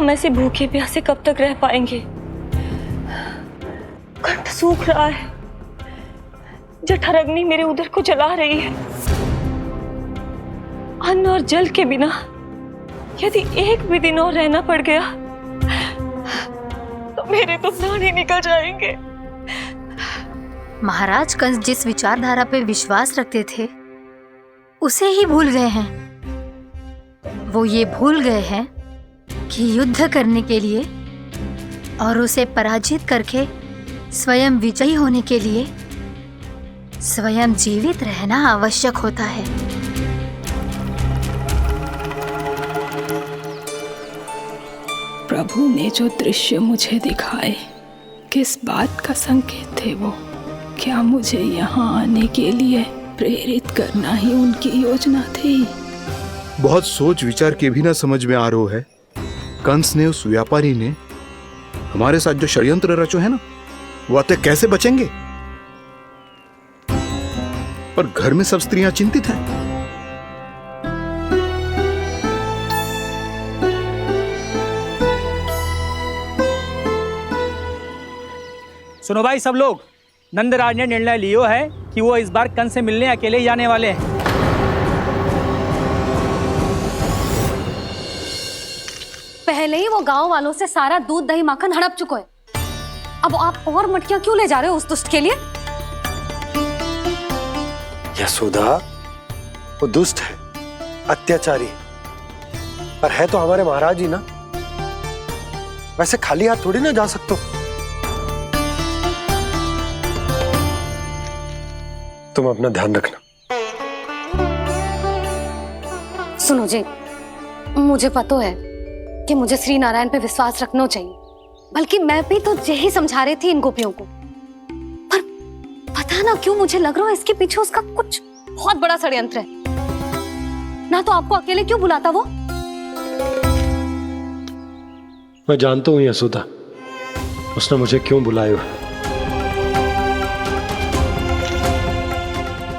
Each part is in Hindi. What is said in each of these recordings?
हम ऐसे भूखे प्यासे कब तक रह पाएंगे? कंठ सूख रहा है, जठराग्नि मेरे उदर को जला रही है। अन्न और जल के बिना यदि एक भी दिन और रहना पड़ गया तो मेरे तो प्राण ही निकल जाएंगे। महाराज कंस जिस विचारधारा पे विश्वास रखते थे उसे ही भूल गए हैं। वो ये भूल गए हैं कि युद्ध करने के लिए और उसे पराजित करके स्वयं विजयी होने के लिए स्वयं जीवित रहना आवश्यक होता है। प्रभु ने जो दृश्य मुझे दिखाए, किस बात का संकेत थे वो? क्या मुझे यहाँ आने के लिए प्रेरित करना ही उनकी योजना थी? बहुत सोच विचार के भी ना समझ में आ रहा है। कंस ने, उस व्यापारी ने हमारे साथ जो षड्यंत्र रचो है ना, वो आते कैसे बचेंगे? पर घर में सब स्त्रियां चिंतित हैं। सुनो भाई सब लोग, नंदराज ने निर्णय लियो है कि वो इस बार कंस से मिलने अकेले ही आने वाले हैं। पहले ही वो गांव वालों से सारा दूध दही माखन हड़प चुके हैं। अब आप और मटकियां क्यों ले जा रहे हो उस दुष्ट के लिए? यशोदा, वो दुष्ट है, अत्याचारी, पर है तो हमारे महाराज ही ना। वैसे खाली हाथ थोड़ी ना जा सकते। तुम अपना ध्यान रखना। सुनो जी, मुझे पता है कि मुझे श्री नारायण पे विश्वास रखना चाहिए, बल्कि मैं भी तो यही समझा रही थी इन गोपियों को। पर पता ना क्यों मुझे लग रहा है इसके पीछे उसका कुछ बहुत बड़ा षड्यंत्र है। ना तो आपको अकेले क्यों बुलाता वो? मैं जानता हूं यशोदा, उसने मुझे क्यों बुलाया है,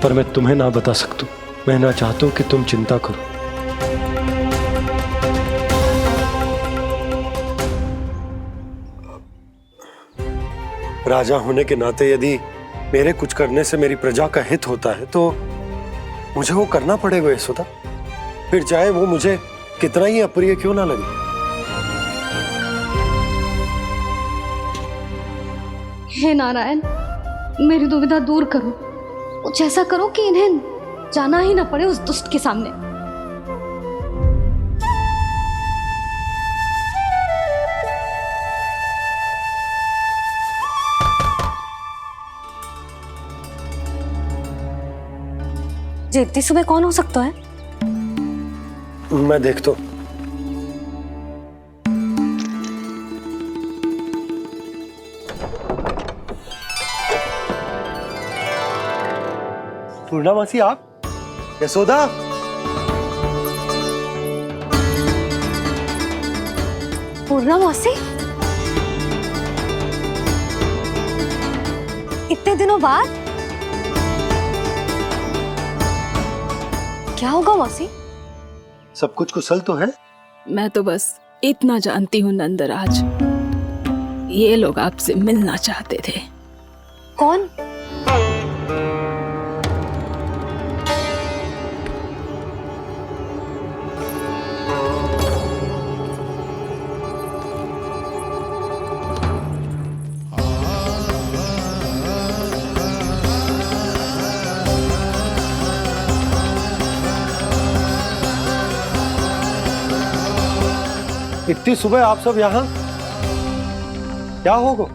पर मैं तुम्हें ना बता सकता। मैं ना चाहता हूं कि तुम चिंता करो। राजा होने के नाते यदि मेरे कुछ करने से मेरी प्रजा का हित होता है तो मुझे वो करना पड़ेगा यशोदा, फिर चाहे वो मुझे कितना ही अप्रिय क्यों ना लगे। हे नारायण, मेरी दुविधा दूर करो। कुछ ऐसा करो कि इन्हें जाना ही ना पड़े उस दुष्ट के सामने। जी इतनी सुबह कौन हो सकता है? मैं देखता हूं। पूर्णा मासी, आप? यशोदा, पूर्णा मासी, इतने दिनों बाद? क्या होगा मौसी? सब कुछ कुशल तो है? मैं तो बस इतना जानती हूँ नंदराज, ये लोग आपसे मिलना चाहते थे। कौन? इतनी सुबह आप सब यहाँ? क्या होगा?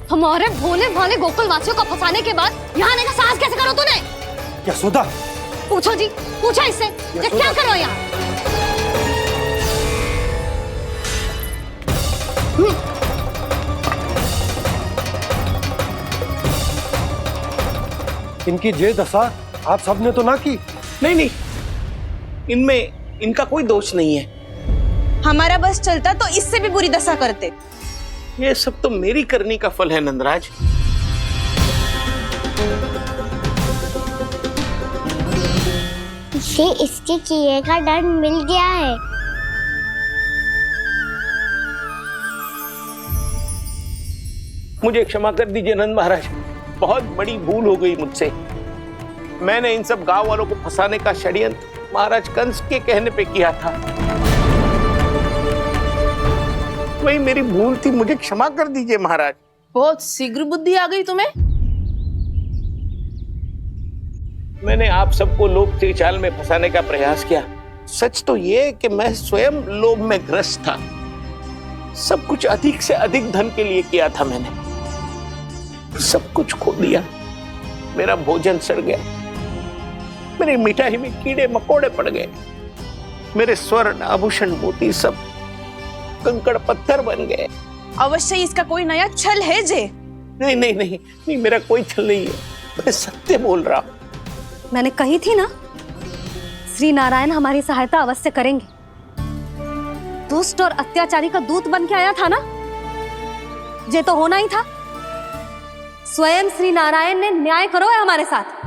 हमारे भोले भाले गोकुल वासियों को फंसाने के बाद यहाँ आने का साहस कैसे करो तूने? यशोदा, पूछो जी, पूछो इससे, ये क्या करो यहाँ? इनकी ये दशा आप सबने तो ना की। नहीं नहीं, इनमें इनका कोई दोष नहीं है। हमारा बस चलता तो इससे भी बुरी दशा करते। ये सब तो मेरी करनी का फल है नंदराज। इसे इसके किए का दंड मिल गया है। मुझे क्षमा कर दीजिए नंद महाराज, बहुत बड़ी भूल हो गई मुझसे। मैंने इन सब गांव वालों को फंसाने का षड्यंत्र महाराज कंस के कहने पे किया था। वही मेरी भूल थी, मुझे क्षमा कर दीजिए महाराज। बहुत शीघ्र बुद्धि आ गई तुम्हें। मैंने आप सबको लोभ के जाल में फंसाने का प्रयास किया। सच तो ये कि मैं स्वयं लोभ में ग्रस्त था। सब कुछ अधिक से अधिक धन के लिए किया था मैंने। सब कुछ खो दिया। मेरा भोजन सड़ गया, मेरी मिठाई में कीड़े मकोड़े पड़ गए, मेरे स्वर्ण आभूषण मोती सब कंकड़ पत्थर बन गए। अवश्य इसका कोई नया छल है जे। नहीं नहीं नहीं नहीं, मेरा कोई छल नहीं है, मैं सत्य बोल रहा हूं। मैंने कही थी ना, श्री नारायण हमारी सहायता अवश्य करेंगे। दुष्ट और अत्याचारी का दूत बन के आया था ना, ये तो होना ही था। स्वयं श्री नारायण ने न्याय करो है हमारे साथ।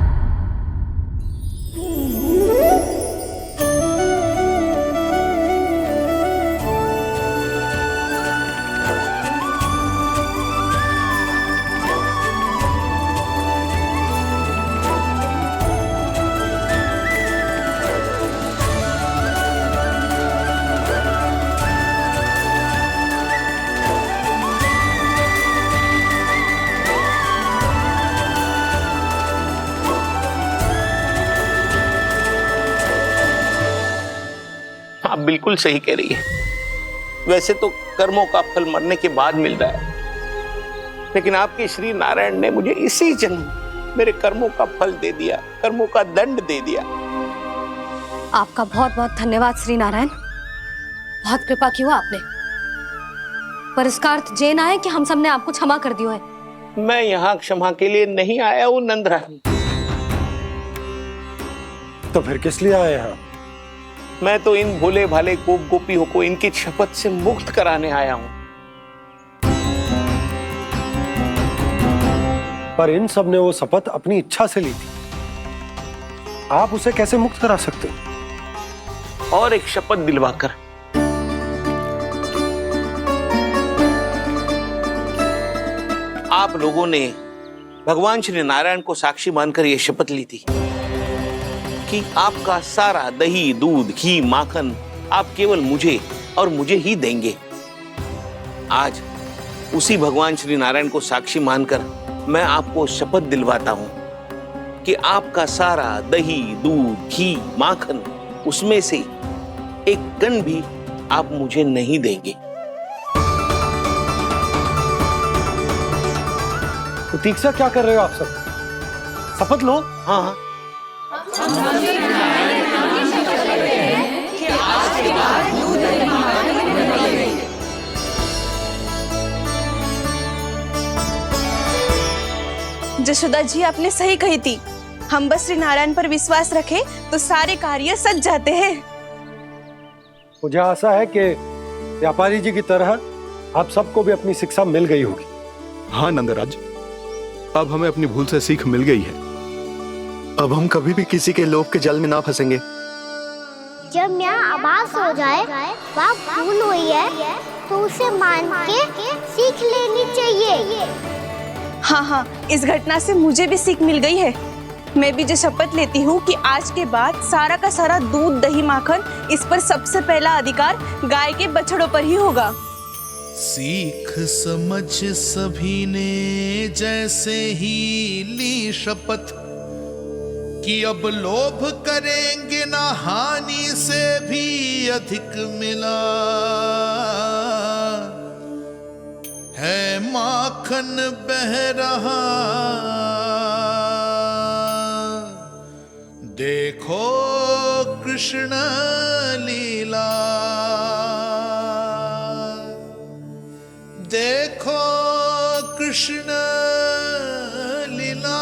आप बिल्कुल सही कह रही है। वैसे तो कर्मों का फल मरने के बाद मिल रहा है, लेकिन आपके श्री नारायण ने मुझे इसी जन्म मेरे कर्मों का फल दे दिया, कर्मों का दंड दे दिया। आपका बहुत बहुत धन्यवाद श्री नारायण, बहुत कृपा की हो आपने। पर इसका अर्थ ये ना है कि हम सबने आपको क्षमा कर दिया है। मैं यहाँ क्षमा के लिए नहीं आया हूँ नंदरानी। तो फिर किस लिए आए हैं? मैं तो इन भोले भाले गोप गोपियों को इनकी शपथ से मुक्त कराने आया हूं। पर इन सब ने वो शपथ अपनी इच्छा से ली थी, आप उसे कैसे मुक्त करा सकते? और एक शपथ दिलवाकर। आप लोगों ने भगवान श्री नारायण को साक्षी मानकर यह शपथ ली थी कि आपका सारा दही, दूध, घी, माखन आप केवल मुझे और मुझे ही देंगे। आज उसी भगवान श्री नारायण को साक्षी मानकर मैं आपको शपथ दिलवाता हूं कि आपका सारा दही, दूध, घी, माखन उसमें से एक कण भी आप मुझे नहीं देंगे। प्रतीक्षा क्या कर रहे हो आप सब? शपथ लो। हाँ हाँ, जशोदा जी आपने सही कही थी। हम बस श्री नारायण पर विश्वास रखें तो सारे कार्य सज जाते हैं। मुझे आशा है कि व्यापारी जी की तरह आप सबको भी अपनी शिक्षा मिल गई होगी। हाँ नंदराज, अब हमें अपनी भूल से सीख मिल गई है। अब हम कभी भी किसी के लोभ के जल में ना फंसेंगे। जब यहाँ आभास हो जाए वहाँ भूल हुई है तो उसे मान के सीख लेनी चाहिए। हाँ हाँ, इस घटना से मुझे भी सीख मिल गई है। मैं भी जो शपथ लेती हूँ कि आज के बाद सारा का सारा दूध, दही, माखन इस पर सबसे पहला अधिकार गाय के बछड़ों पर ही होगा। सीख समझ सभी ने जैसे ही ली शपथ कि अब लोभ करेंगे ना हानि से भी अधिक मिला है, माखन बह रहा देखो कृष्ण लीला, देखो कृष्ण लीला।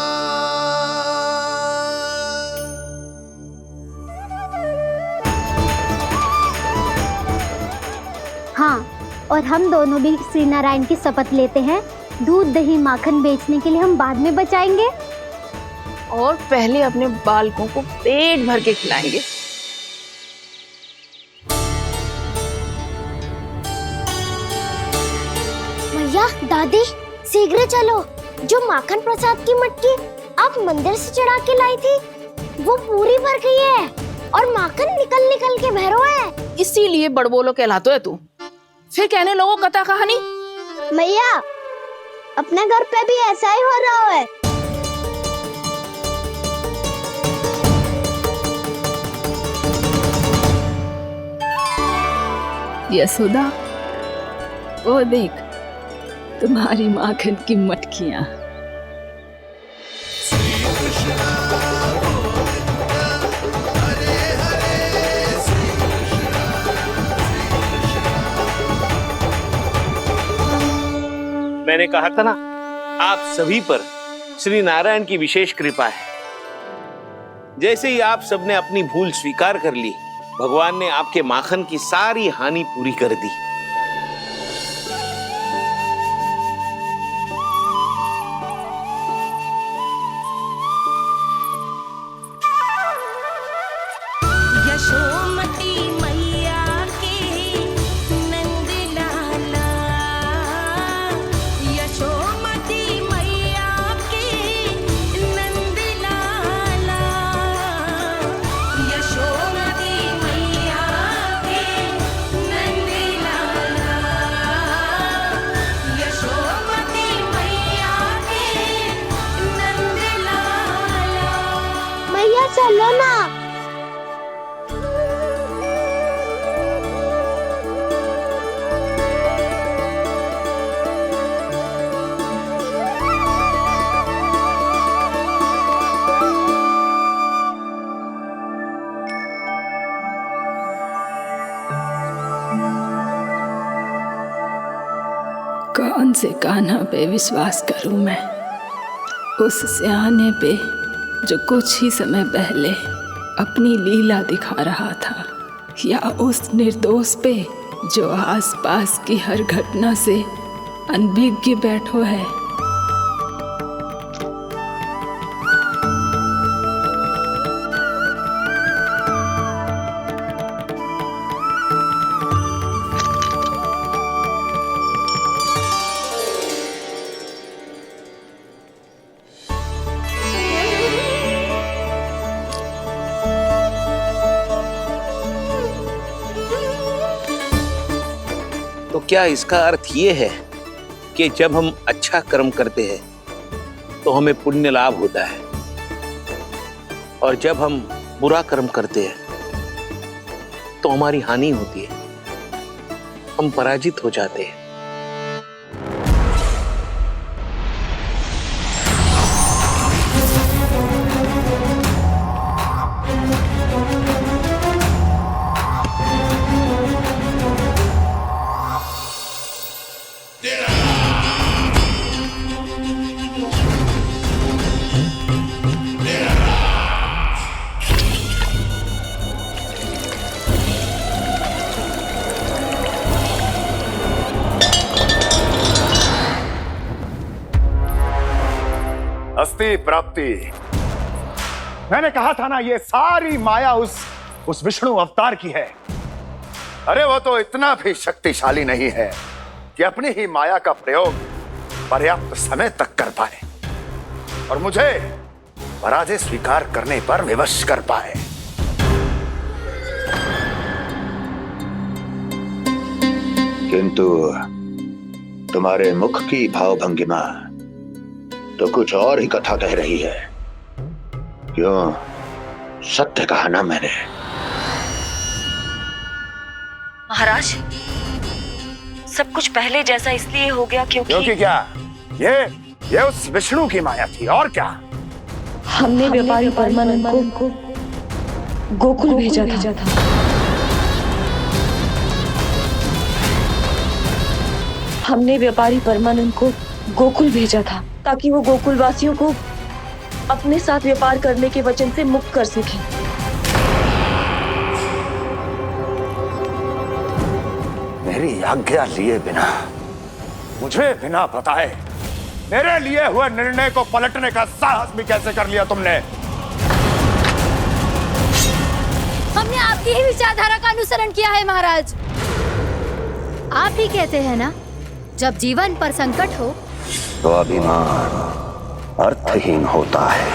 हाँ, और हम दोनों भी श्री नारायण की शपथ लेते हैं, दूध दही माखन बेचने के लिए हम बाद में बचाएंगे और पहले अपने बालकों को पेट भर के खिलाएंगे। भैया, दादी, शीघ्र चलो। जो माखन प्रसाद की मटकी आप मंदिर से चढ़ा के लाई थी, वो पूरी भर गई है और माखन निकल निकल के भरो है। इसीलिए बड़बोलो कहलातो है तू। फिर कहने लोगों कथा कहानी। भैया, अपने घर पे भी ऐसा ही हो रहा है। यशोदा, वो देख तुम्हारी माखन की मटकियां। मैंने कहा था ना, आप सभी पर श्री नारायण की विशेष कृपा है। जैसे ही आप सबने अपनी भूल स्वीकार कर ली, भगवान ने आपके माखन की सारी हानि पूरी कर दी। यशोमती मैया के नंद लाला, यशोमती मैया के नंद लाला, यशोमती मैया के नंद लाला, यशोमती मैया के नंद लाला। मैया चलो ना। कौन से कान्हा पे विश्वास करूं मैं? उस सियाने पे जो कुछ ही समय पहले अपनी लीला दिखा रहा था, या उस निर्दोष पे जो आसपास की हर घटना से अनभिज्ञ बैठो है। तो क्या इसका अर्थ ये है कि जब हम अच्छा कर्म करते हैं तो हमें पुण्य लाभ होता है, और जब हम बुरा कर्म करते हैं तो हमारी हानि होती है, हम पराजित हो जाते हैं? अस्ति प्राप्ति। मैंने कहा था ना, ये सारी माया उस विष्णु अवतार की है। अरे वो तो इतना भी शक्तिशाली नहीं है कि अपनी ही माया का प्रयोग पर्याप्त समय तक कर पाए और मुझे पराजय स्वीकार करने पर विवश कर पाए। किंतु तुम्हारे मुख की भावभंगिमा तो कुछ और ही कथा कह रही है। क्यों? सत्य कहा ना मैंने। महाराज, सब कुछ पहले जैसा इसलिए हो गया क्योंकि क्या? ये उस विष्णु की माया थी, और क्या? हमने व्यापारी परमानंद को गोकुल भेजा था। हमने व्यापारी परमानंद को गोकुल भेजा था ताकि वो गोकुल वासियों को अपने साथ व्यापार करने के वचन से मुक्त कर सके। मेरी आज्ञा लिए बिना, मुझे बिना बताए मेरे लिए हुए निर्णय को पलटने का साहस भी कैसे कर लिया तुमने? हमने आपकी ही विचारधारा का अनुसरण किया है महाराज। आप ही कहते हैं ना, जब जीवन पर संकट हो तो अभिमान अर्थहीन होता है,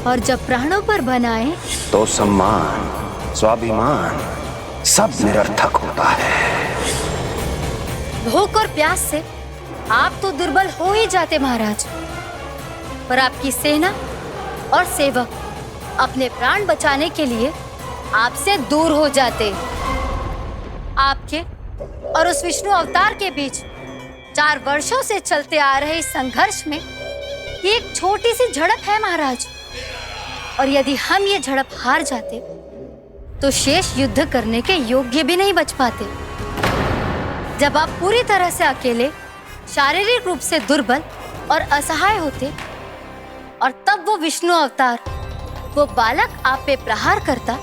और जब प्राणों पर बनाए तो सम्मान स्वाभिमान सब निरर्थक होता है। भूख और प्यास से आप तो दुर्बल हो ही जाते महाराज, पर आपकी सेना और सेवक अपने प्राण बचाने के लिए आपसे दूर हो जाते। आपके और उस विष्णु अवतार के बीच 4 वर्षों से चलते आ रहे इस संघर्ष में ये एक छोटी सी झड़प है महाराज, और यदि हम ये झड़प हार जाते तो शेष युद्ध करने के योग्य भी नहीं बच पाते। जब आप पूरी तरह से अकेले, शारीरिक रूप से दुर्बल और असहाय होते, और तब वो विष्णु अवतार, वो बालक आप पे प्रहार करता,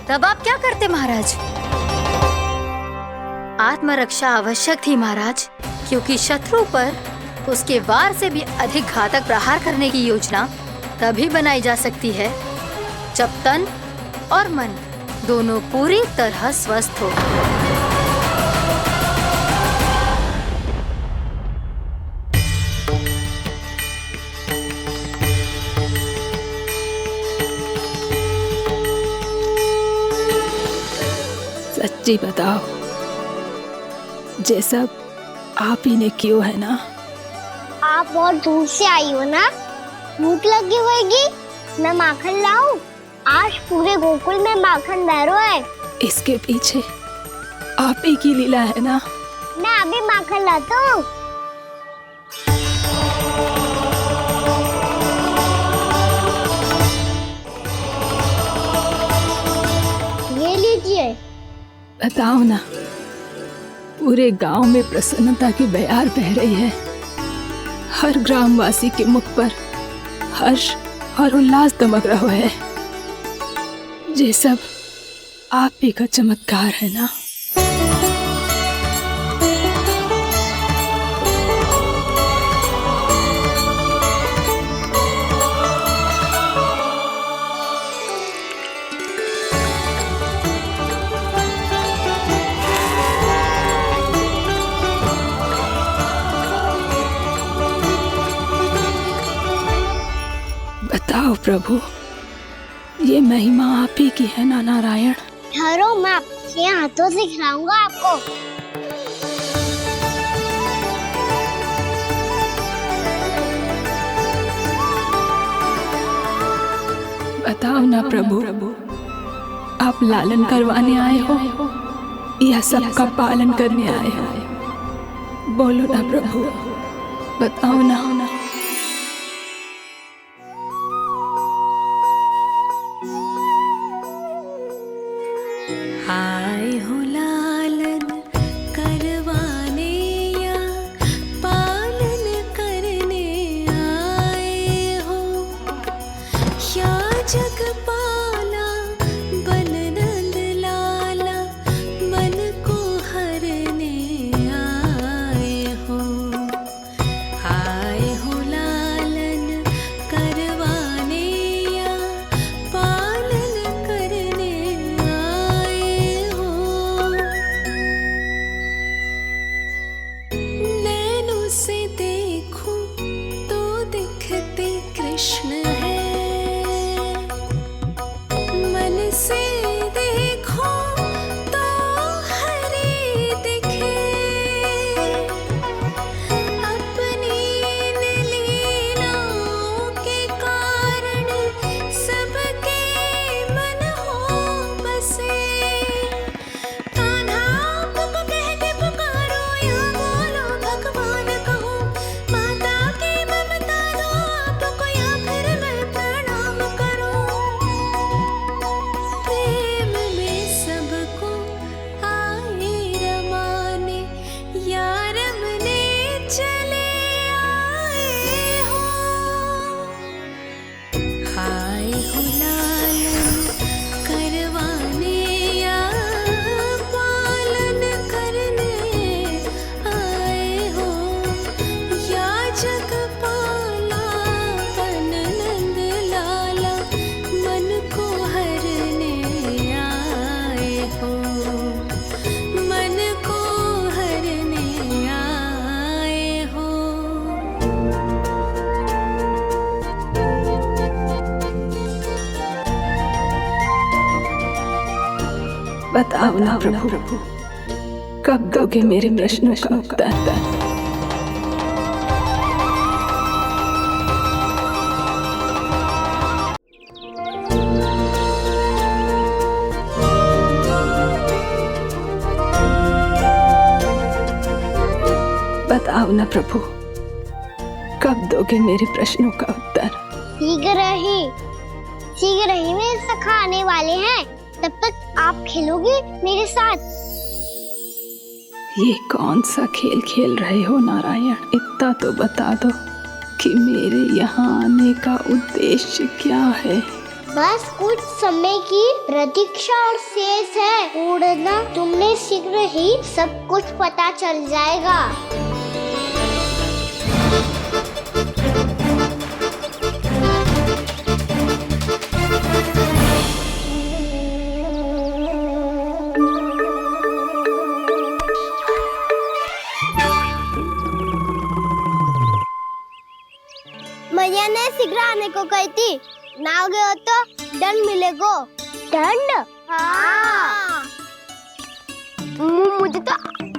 तब आप क्या करते महाराज? आत्मरक्षा आवश्यक थी महाराज, क्योंकि शत्रु पर उसके वार से भी अधिक घातक प्रहार करने की योजना तभी बनाई जा सकती है जब तन और मन दोनों पूरी तरह स्वस्थ हो। सच्ची बताओ, ये सब आप ही ने क्यों है ना? आप बहुत दूर से आई हो ना, भूख लगी होगी, मैं माखन लाऊं? आज पूरे गोकुल में माखन बह रहा है। इसके पीछे आप ही की लीला है ना? मैं अभी माखन लाता हूँ। ये लीजिए। बताओ ना, पूरे गांव में प्रसन्नता की बयार बह रही है। हर ग्रामवासी के मुख पर हर्ष और उल्लास दमक रहा है। ये सब आप ही का चमत्कार है ना? बताओ प्रभु, ये महिमा आप ही की है ना नारायण? ठहरो, मैं आपके हाथों से खिलाऊंगा आपको। बताओ ना प्रभु, आप लालन करवाने आए हो या सबका पालन करने आए हो? बोलो ना प्रभु, बताओ ना। आए हो लालन करवाने या पालन करने आए हो, या जगपाला बन नंद लाला मन को हरने आए हो। आए हो बताओ ना प्रभु, कब दोगे मेरे प्रश्नों का उत्तर? बताओ ना प्रभु, कब दोगे मेरे प्रश्नों का उत्तर? शीघ्र ही मेरे सखा आने वाले हैं, तब तक आप खेलोगे मेरे साथ। ये कौन सा खेल खेल रहे हो नारायण? इतना तो बता दो कि मेरे यहाँ आने का उद्देश्य क्या है? बस कुछ समय की प्रतीक्षा और शेष है। उड़ना तुमने शीघ्र ही सब कुछ पता चल जाएगा। मैया ने शीघ्र आने को कही थी, ना आओगे हो तो दंड मिलेगा। दंड? हाँ। मुझे तो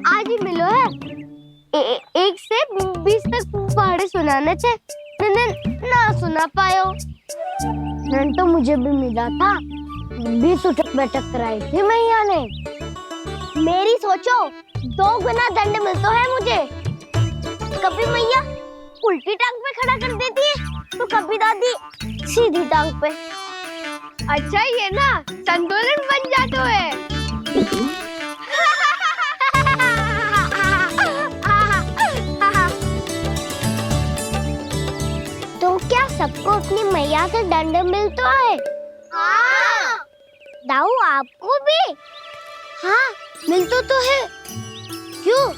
आज ही मिलो है। 1 से 20 तक पहाड़े सुनाने थे, ना सुना पायो। दंड तो मुझे भी मिला था, 20 उठक बैठक कराई थी मैया ने। मेरी सोचो, 2 गुना दंड मिलता है मुझे। कभी मैया उल्टी टांग पे खड़ा कर देती है, तो कभी दादी सीधी टांग पे। अच्छा ये ना संतुलन बन जाता है। तो क्या सबको अपनी मैया से दंड मिलता है? हाँ। दाऊ आपको भी? हाँ मिलता तो है। क्यों,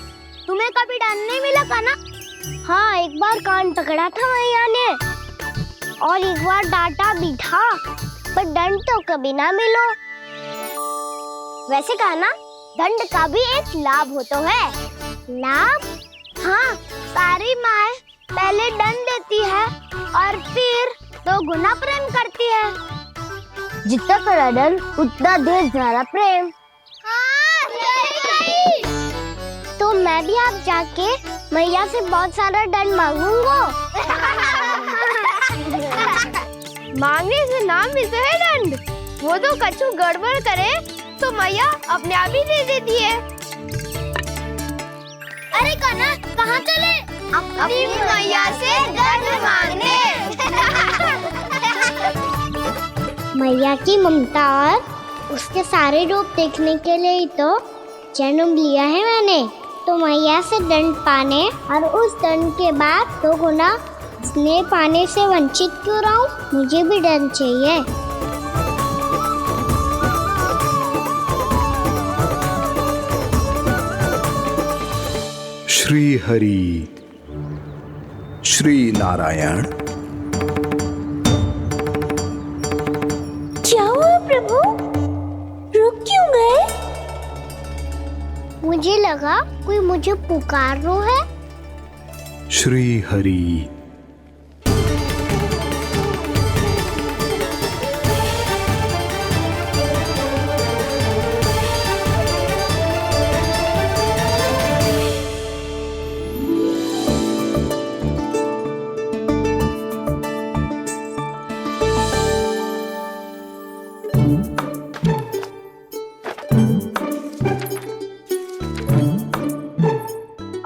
तुम्हें कभी दंड नहीं मिला था ना? हाँ, एक बार कान पकड़ा था मैया ने और एक बार डांटा भी था, पर दंड तो कभी ना मिलो। वैसे कहा ना, दंड का भी एक लाभ होता है। लाभ? हाँ, सारी माँ पहले दंड देती है और फिर 2 गुना प्रेम करती है। जितना बड़ा दंड उतना ढेर सारा प्रेम। हाँ, सही। तो मैं भी आप जाके मैया से बहुत सारा दंड मांगूंगा। मांगने से ना मिलता है दंड, वो तो कछु गड़बड़ करे तो मैया अपने आप ही दे देती है। अरे कान्हा, कहाँ चले? अपनी मैया से दंड मांगने। मैया की ममता और उसके सारे रूप देखने के लिए ही तो जन्म लिया है मैंने। तो मैया से दंड पाने और उस दंड के बाद 2 गुना स्नेह पाने से वंचित क्यों रहूं? मुझे भी दंड चाहिए। श्री हरि, श्री नारायण। क्या हुआ प्रभु? रुक क्यों गए? मुझे लगा कोई मुझे पुकार रहा है। श्री हरि।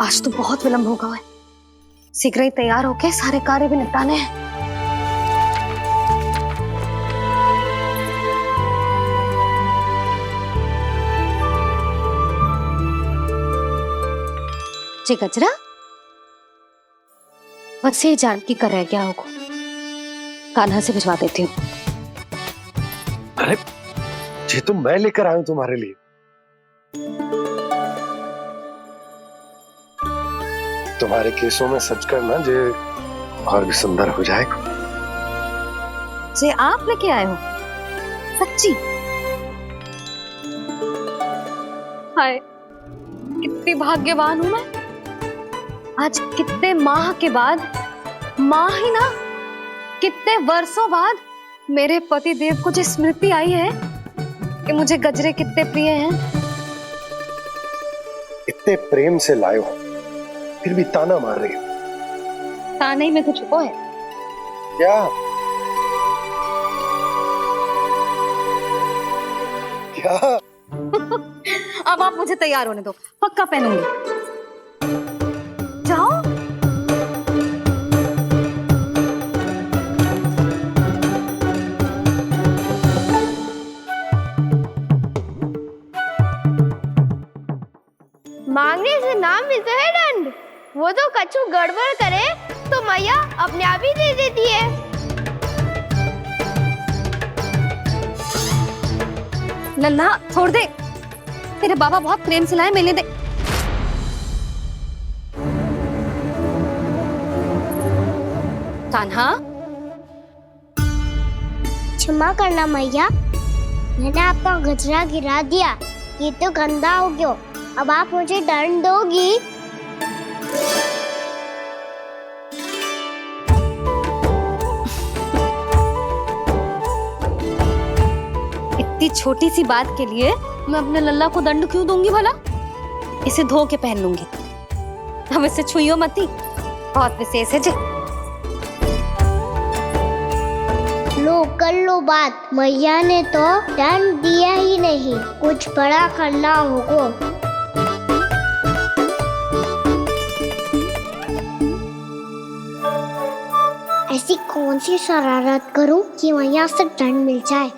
आज तो बहुत विलंब होगा है। शीघ्र ही तैयार होके सारे कार्य भी निपटाने हैं। जी गजरा, बस ये जानकी कर रह गया होगा, कान्हा से भिजवा देती हूँ। अरे ये तो मैं लेकर आया हूं तुम्हारे लिए। तुम्हारे केसों में सच करना जे और भी सुंदर हो जाएगा। जे आप लेके आए हो? सच्ची? हाय, कितनी भाग्यवान हूं मैं। आज कितने माह के बाद, माह ही ना, कितने वर्षों बाद मेरे पति देव को जो स्मृति आई है कि मुझे गजरे कितने प्रिय हैं। इतने प्रेम से लाए हो, फिर भी ताना मार रही हो। ताने ही में तो छुपो है। क्या क्या? अब आप मुझे तैयार होने दो, पक्का पहनूंगी। जाओ। मांगने से ना मिलता है दंड। वो तो कछु गड़बड़ करे तो मैया अपने आप ही दे देती है। लल्ला छोड़ दे, तेरे बाबा बहुत प्रेम से लाए, मिलने दे। कान्हा, क्षमा करना मैया, मैंने आपका गजरा गिरा दिया, ये तो गंदा हो गया। अब आप मुझे दंड दोगी? इतनी छोटी सी बात के लिए मैं अपने लल्ला को दंड क्यों दूंगी भला? इसे धो के पहन लूंगी। अब इसे छुइयो मती, बहुत विशेष है जी। लो कर लो बात, मैया ने तो दंड दिया ही नहीं, कुछ बड़ा करना होगा। ऐसी कौन सी शरारत करूं कि मैया से दंड मिल जाए?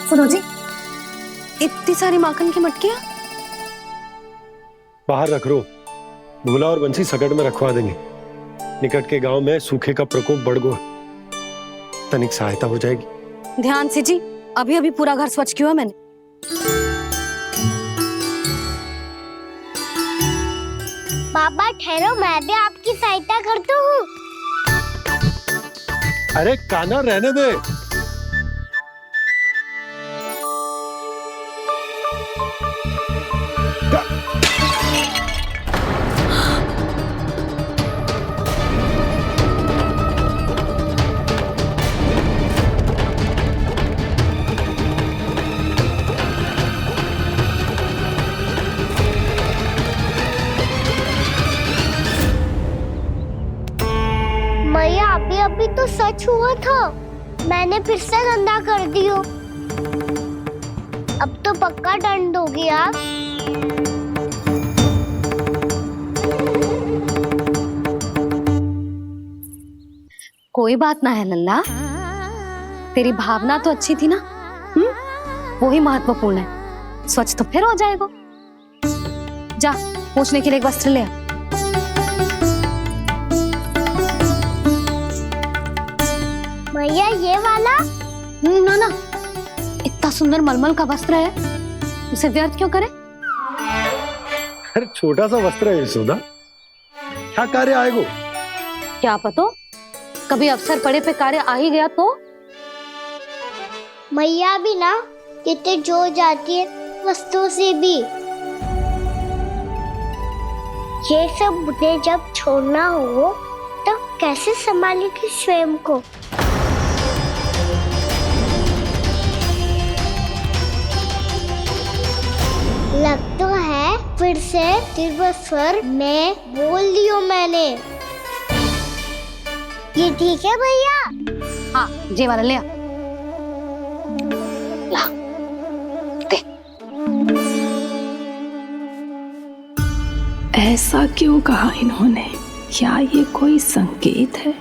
सुनो जी, इतनी सारी माखन की मटकियां बाहर रख रो, भूला और बंसी सकट में रखवा देंगे। निकट के गांव में सूखे का प्रकोप बढ़ गया, तनिक सहायता हो जाएगी। ध्यान से जी, अभी अभी पूरा घर स्वच्छ किया मैंने। पापा ठहरो, मैं भी आपकी सहायता करता हूँ। अरे कान्हा रहने दे। मैया अभी अभी तो सच हुआ था, मैंने फिर से गंदा कर दियो। अब तो पक्का दंड दोगी आप। कोई बात ना है लल्ला, तेरी भावना तो अच्छी थी ना, वही महत्वपूर्ण है। स्वच्छ तो फिर हो जाएगा। जा पोंछने के लिए एक वस्त्र ले आ। मैया ये वाला? ना ना, इतना सुंदर मलमल का वस्त्र है, उसे व्यर्थ क्यों करे? अरे छोटा सा वस्त्र है यशोदा, क्या कार्य आएगा? क्या पता, कभी अवसर पड़े पे कार्य आ ही गया तो? मैया भी ना कितने जो जाती है वस्तुओं से भी। ये सब मुझे जब छोड़ना हो तो कैसे संभालेगी स्वयं को? लग तो है फिर से तीव्र स्वर में बोल दियो मैंने। ये ठीक है भैया? हाँ, जे वाला ले आ। ला, दे। ऐसा क्यों कहा इन्होंने? क्या ये कोई संकेत है?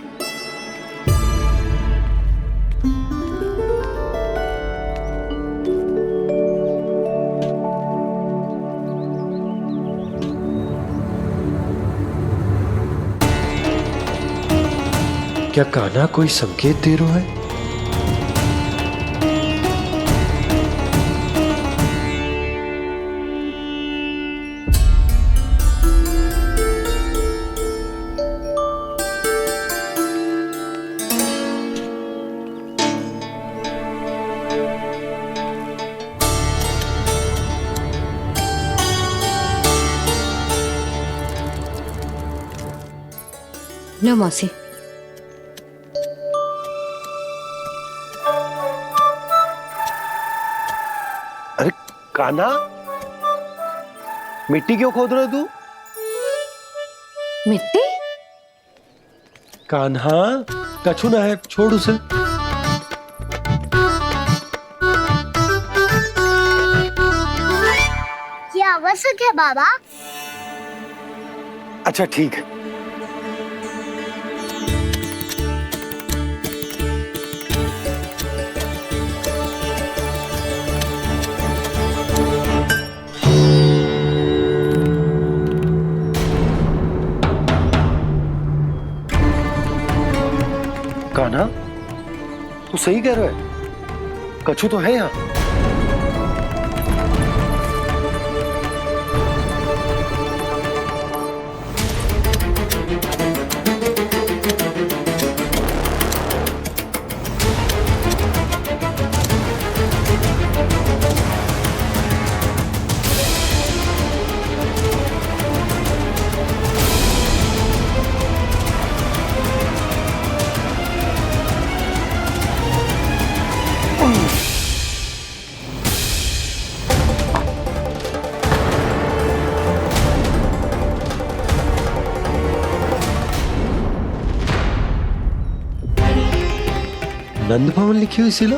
क्या कान्हा कोई संकेत दे रहा है? लो मौसी। अरे कान्हा, मिट्टी क्यों खोद रहे हो तू? मिट्टी? कान्हा, कछु ना है, छोड़ उसे। ये आवश्यक है बाबा। अच्छा ठीक है। कान्हा, तू सही कह रहा है, कछु तो है यहाँ। नंद भवन लिखी हुई सिला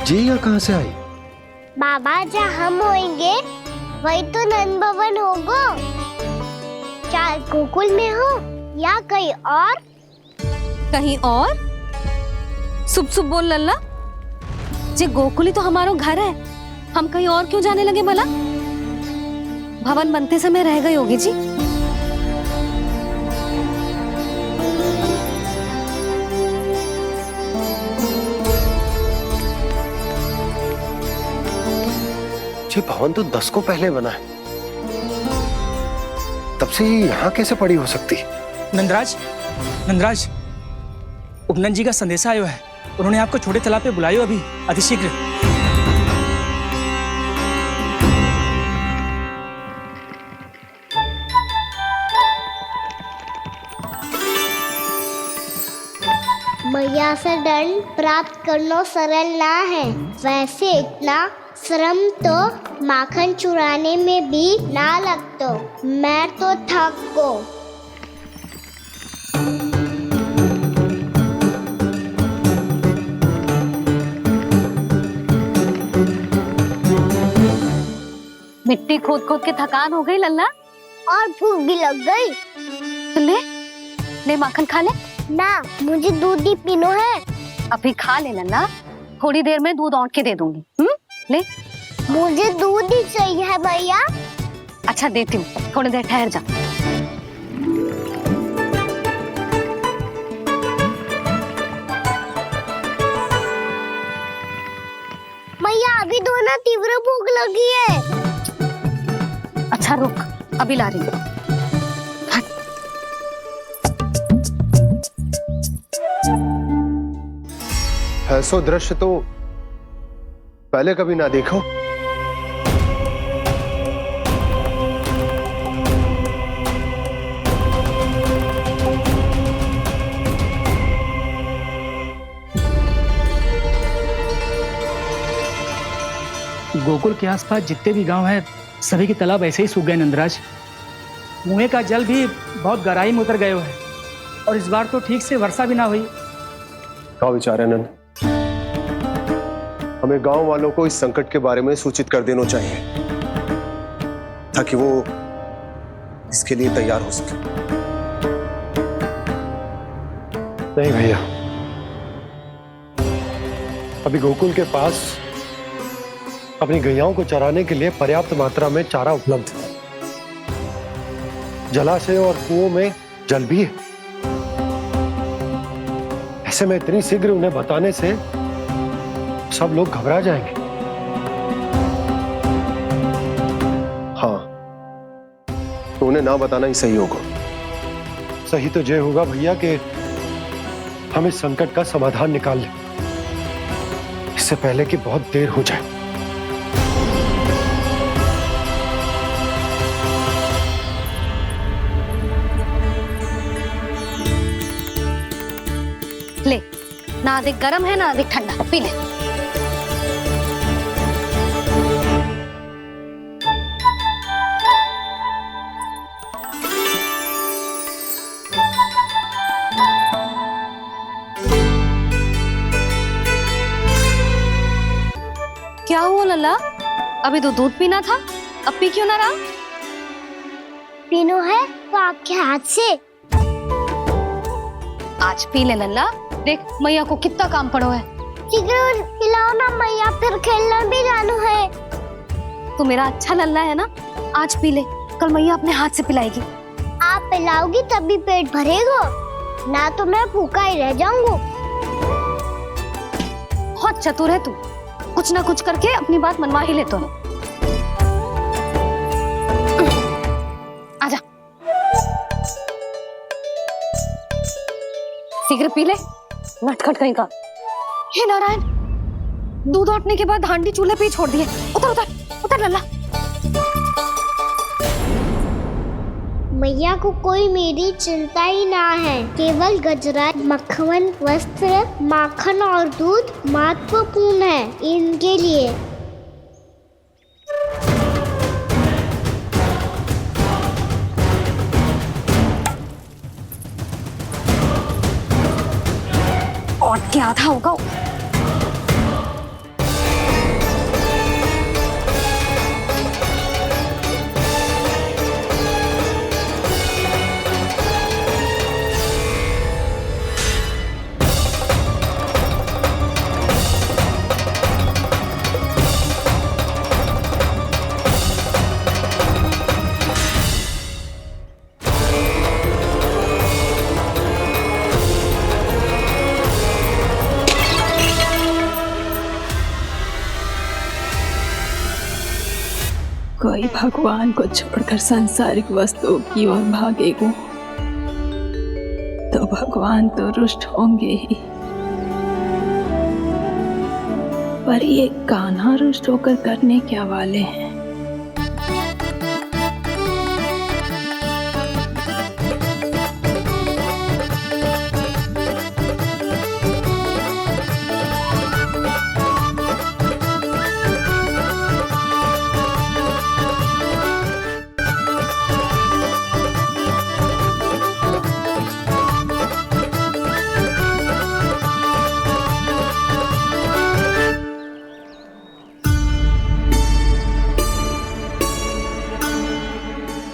जी, यहाँ कहाँ से आई? बाबा जहाँ हम होंगे वही तो नंद भवन होगा। चाहे गोकुल में हो या कहीं और। कहीं और? सुब सुब बोल लल्ला। जे गोकुल ही तो हमारा घर है, हम कहीं और क्यों जाने लगे भला? भवन बनते समय रह गई होगी जी। ये भवन तो 10 को पहले बना है, तब से ये यहाँ कैसे पड़ी हो सकती? नंदराज, नंदराज, उपनंद जी का संदेशा आयो है। उन्होंने आपको छोटे तालाब पे बुलायो अभी, अतिशीघ्र। मैया से दंड प्राप्त करना सरल ना है। वैसे इतना श्रम तो माखन चुराने में भी ना लगता। मैं तो थक गो। मिट्टी खोद खोद के थकान हो गई लल्ला, और भूख भी लग गई। तो ले माखन खा ले। ना, मुझे दूध ही पीना है। अभी खा ले लल्ला, थोड़ी देर में दूध औंट के दे दूंगी। ले। मुझे दूध ही चाहिए है भैया। अच्छा देती हूँ, थोड़ी देर ठहर जा। मैया अभी तो ना तीव्र भूख लगी है। अच्छा रुक, अभी ला रही हूँ। ऐसा दृश्य तो पहले कभी ना देखो। गोकुल के आसपास जितने भी गांव हैं, सभी के तालाब ऐसे ही सूख गए नंदराज। कुएं का जल भी बहुत गहराई में उतर गए है, और इस बार तो ठीक से वर्षा भी ना हुई। क्या विचार है नंद? हमें गांव वालों को इस संकट के बारे में सूचित कर देना चाहिए, ताकि वो इसके लिए तैयार हो सके। नहीं भैया, अभी गोकुल के पास अपनी गैयाओं को चराने के लिए पर्याप्त मात्रा में चारा उपलब्ध है। जलाशय और कुओं में जल भी है। ऐसे में इतनी शीघ्र उन्हें बताने से सब लोग घबरा जाएंगे। हाँ, तो उन्हें ना बताना ही सही होगा। सही तो ये होगा भैया कि हम इस संकट का समाधान निकाल लें, इससे पहले कि बहुत देर हो जाए। ले, ना अधिक गर्म है ना अधिक ठंडा, पी ले। क्या हुआ लल्ला? अभी तो दूध पीना था, अब पी क्यों ना रहा? पीनो है तो आपके हाथ से। आज पी ले लल्ला, देख मैया को कितना काम पड़ो है। शीघ्र पिलाओ ना मैया, फिर खेलने भी जाना है। तू मेरा अच्छा लल्ला है ना, आज पी ले, कल मैया अपने हाथ से पिलाएगी। आप पिलाओगी तभी पेट भरेगा, ना तो मैं भूखा ही रह जाऊंगा। बहुत चतुर है तू, कुछ ना कुछ करके अपनी बात मनवा ही लेता है। आजा, शीघ्र पी ले, नटखट कहीं का। हे नारायण, दूध औटने के बाद हांडी चूल्हे पे ही छोड़ दिए। उतर उतर उतर लल्ला। मैया को कोई मेरी चिंता ही ना है, केवल गजरा, मक्खन, वस्त्र, माखन और दूध महत्वपूर्ण है इनके लिए। और क्या था होगा? कोई भगवान को छोड़कर सांसारिक वस्तुओं की ओर भागेगा तो भगवान तो रुष्ट होंगे ही, पर ये कान्हा रुष्ट होकर करने क्या वाले हैं?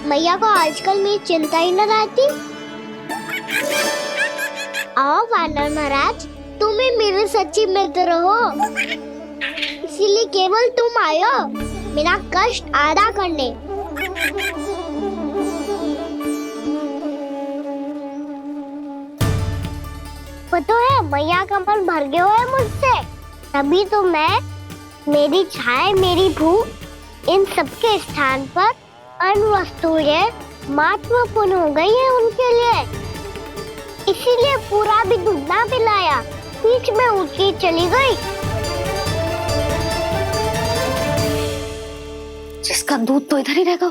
मैया को आजकल मेरी चिंता ही न रहती। आओ वानर महाराज, तुम ही मेरे सच्ची मित्र हो, इसीलिए केवल तुम आयो मेरा कष्ट आधा करने। पता है मैया का मन भर गया है मुझसे, तभी तो मैं, मेरी छाया, मेरी भूख, इन सबके स्थान पर अन्य वस्तुएं महत्वपूर्ण हो गई है उनके लिए। इसीलिए पूरा भी दूध ना पिलाया, बीच में उठ के चली गई। जिसका दूध तो इधर ही रहेगा।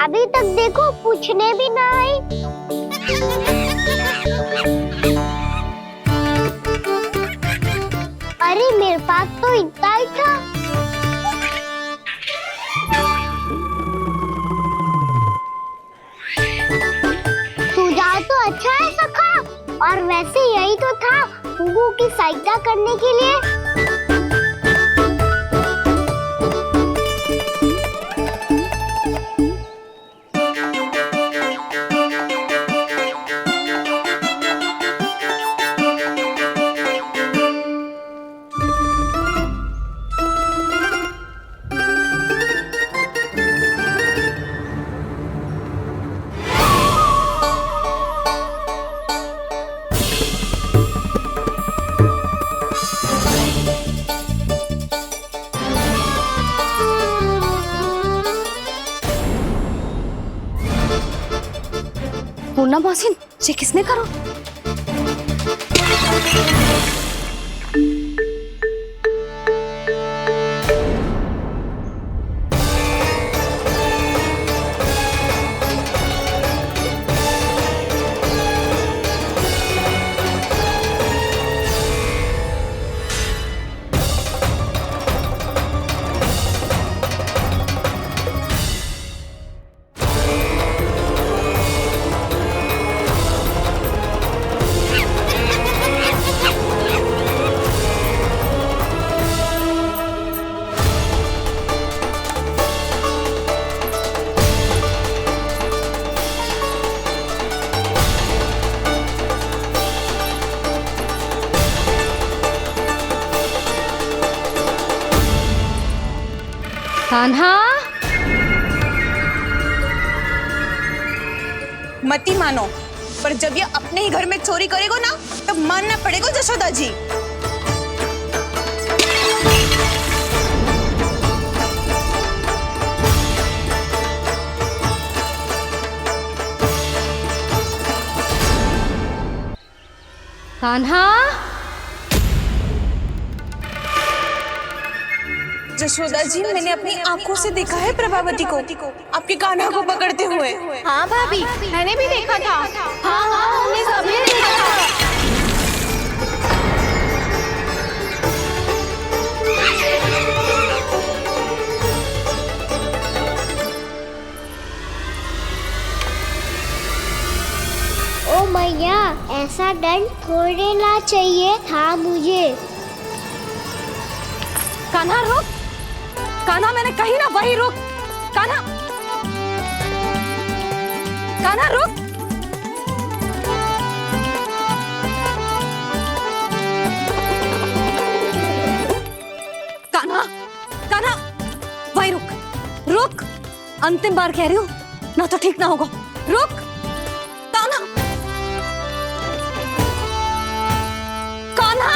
अभी तक देखो पूछने भी ना आई। अरे मेरे पास तो इतना ही था। सुझाव तो अच्छा है सखा, और वैसे यही तो था हुगू की सहायता करने के लिए। पूर्णा मौसी, ये किसने करो? कान्हा, मती मानो, पर जब ये अपने ही घर में चोरी करेगा ना, तब मानना पड़ेगा जशोदा जी। कान्हा, जशोदा जी, मैंने अपनी आंखों से देखा है प्रभावती को आपके कान्हा को पकड़ते हुए। हाँ भाभी, मैंने भी देखा था। हाँ हाँ, हमने सभी देखा था। ओ मैया, ऐसा दंड थोड़े ना चाहिए था मुझे। कान्हा रुक, कान्हा मैंने कही ना वही रुक। कान्हा, कान्हा रुक। कान्हा, कान्हा वही रुक, रुक। अंतिम बार कह रही हूँ, ना तो ठीक ना होगा। रुक कान्हा, कान्हा।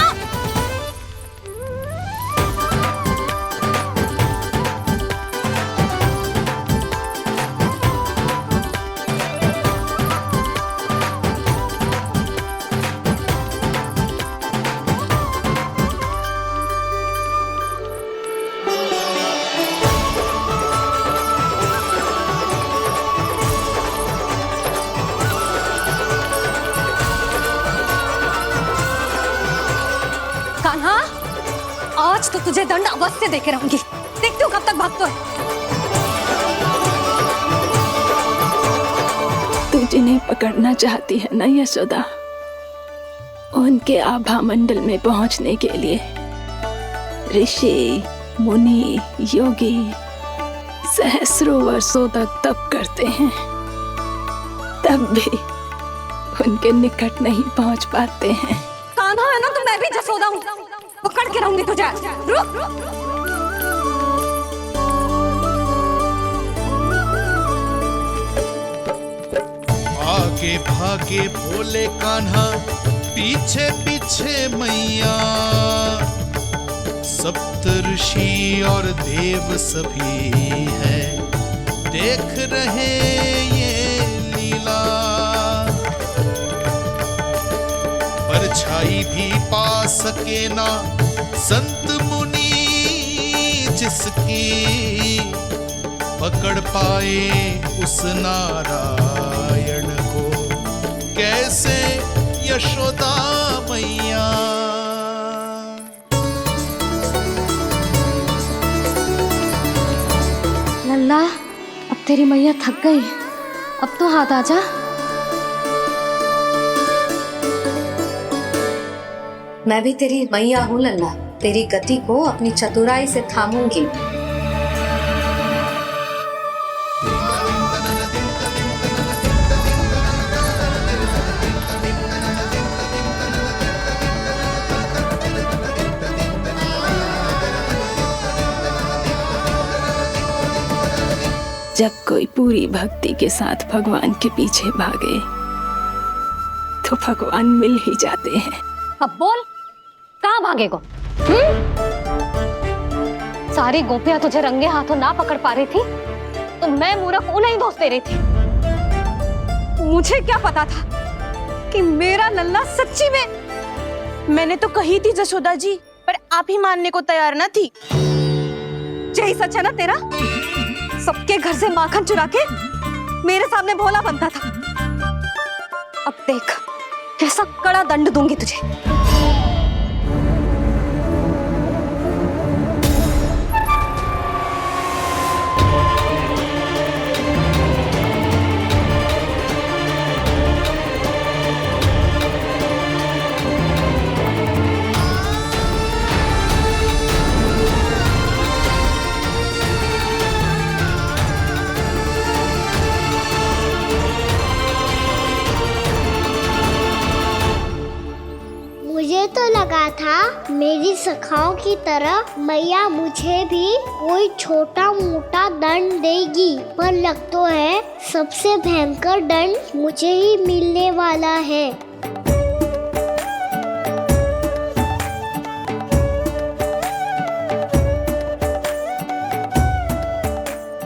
कान्हा, आज तो तुझे दंड अवश्य देके रहूंगी। देखती हूँ कब तक भागता है। तू जिन्हें पकड़ना चाहती है ना यशोदा, उनके आभा मंडल में पहुंचने के लिए ऋषि, मुनि, योगी सहस्रों वर्षों तक तप करते हैं, तब भी उनके निकट नहीं पहुंच पाते हैं। कान्हा है ना, तो मैं भी जसोदा हूँ, पकड़ के रहूंगी तुझे। रुक। आगे भागे भोले कान्हा, पीछे पीछे मैया, सप्त ऋषि और देव सभी है देख रहे ये लीला। परछाई भी पा सके ना संत मुनि जिसकी, पकड़ पाए उस नारायण को कैसे यशोदा मैया। लल्ला, अब तेरी मैया थक गई, अब तो हाथ आजा। मैं भी तेरी मैया हूँ लल्ला, तेरी गति को अपनी चतुराई से थामूंगी। जब कोई पूरी भक्ति के साथ भगवान के पीछे भागे तो भगवान मिल ही जाते हैं। अब बोल, कहाँ भागेगा? सारी गोपियां तुझे रंगे हाथों ना पकड़ पा रही थी, तो मैं मूर्ख उन्हें ही दोष दे रही थी। मुझे क्या पता था कि मेरा लल्ला सच्ची में। मैंने तो कही थी जशोदा जी, पर आप ही मानने को तैयार ना थी। यही सच है ना तेरा? सबके घर से माखन चुरा के मेरे सामने भोला बनता था। अब देख कैसा कड़ा दंड दूंगी तुझे। लगा था मेरी सखाओं की तरह मैया मुझे भी कोई छोटा मोटा दंड देगी, पर लग तो है सबसे भयंकर दंड मुझे ही मिलने वाला है।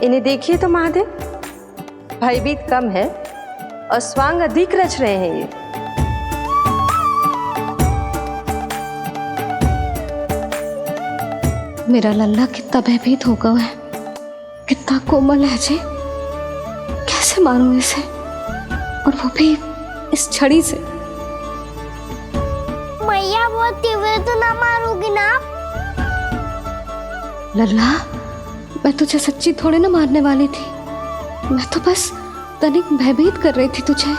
इन्हें देखिए तो महादेव, भयभीत कम है और स्वांग अधिक रच रहे हैं ये। मेरा लल्ला कितना भयभीत होगा है, कितना कोमल है जी, कैसे मारूं इसे, और वो भी इस छड़ी से। मैया बहुत तीव्र तो ना मारोगी ना? लल्ला, मैं तुझे सच्ची थोड़े ना मारने वाली थी, मैं तो बस तनिक भयभीत कर रही थी तुझे।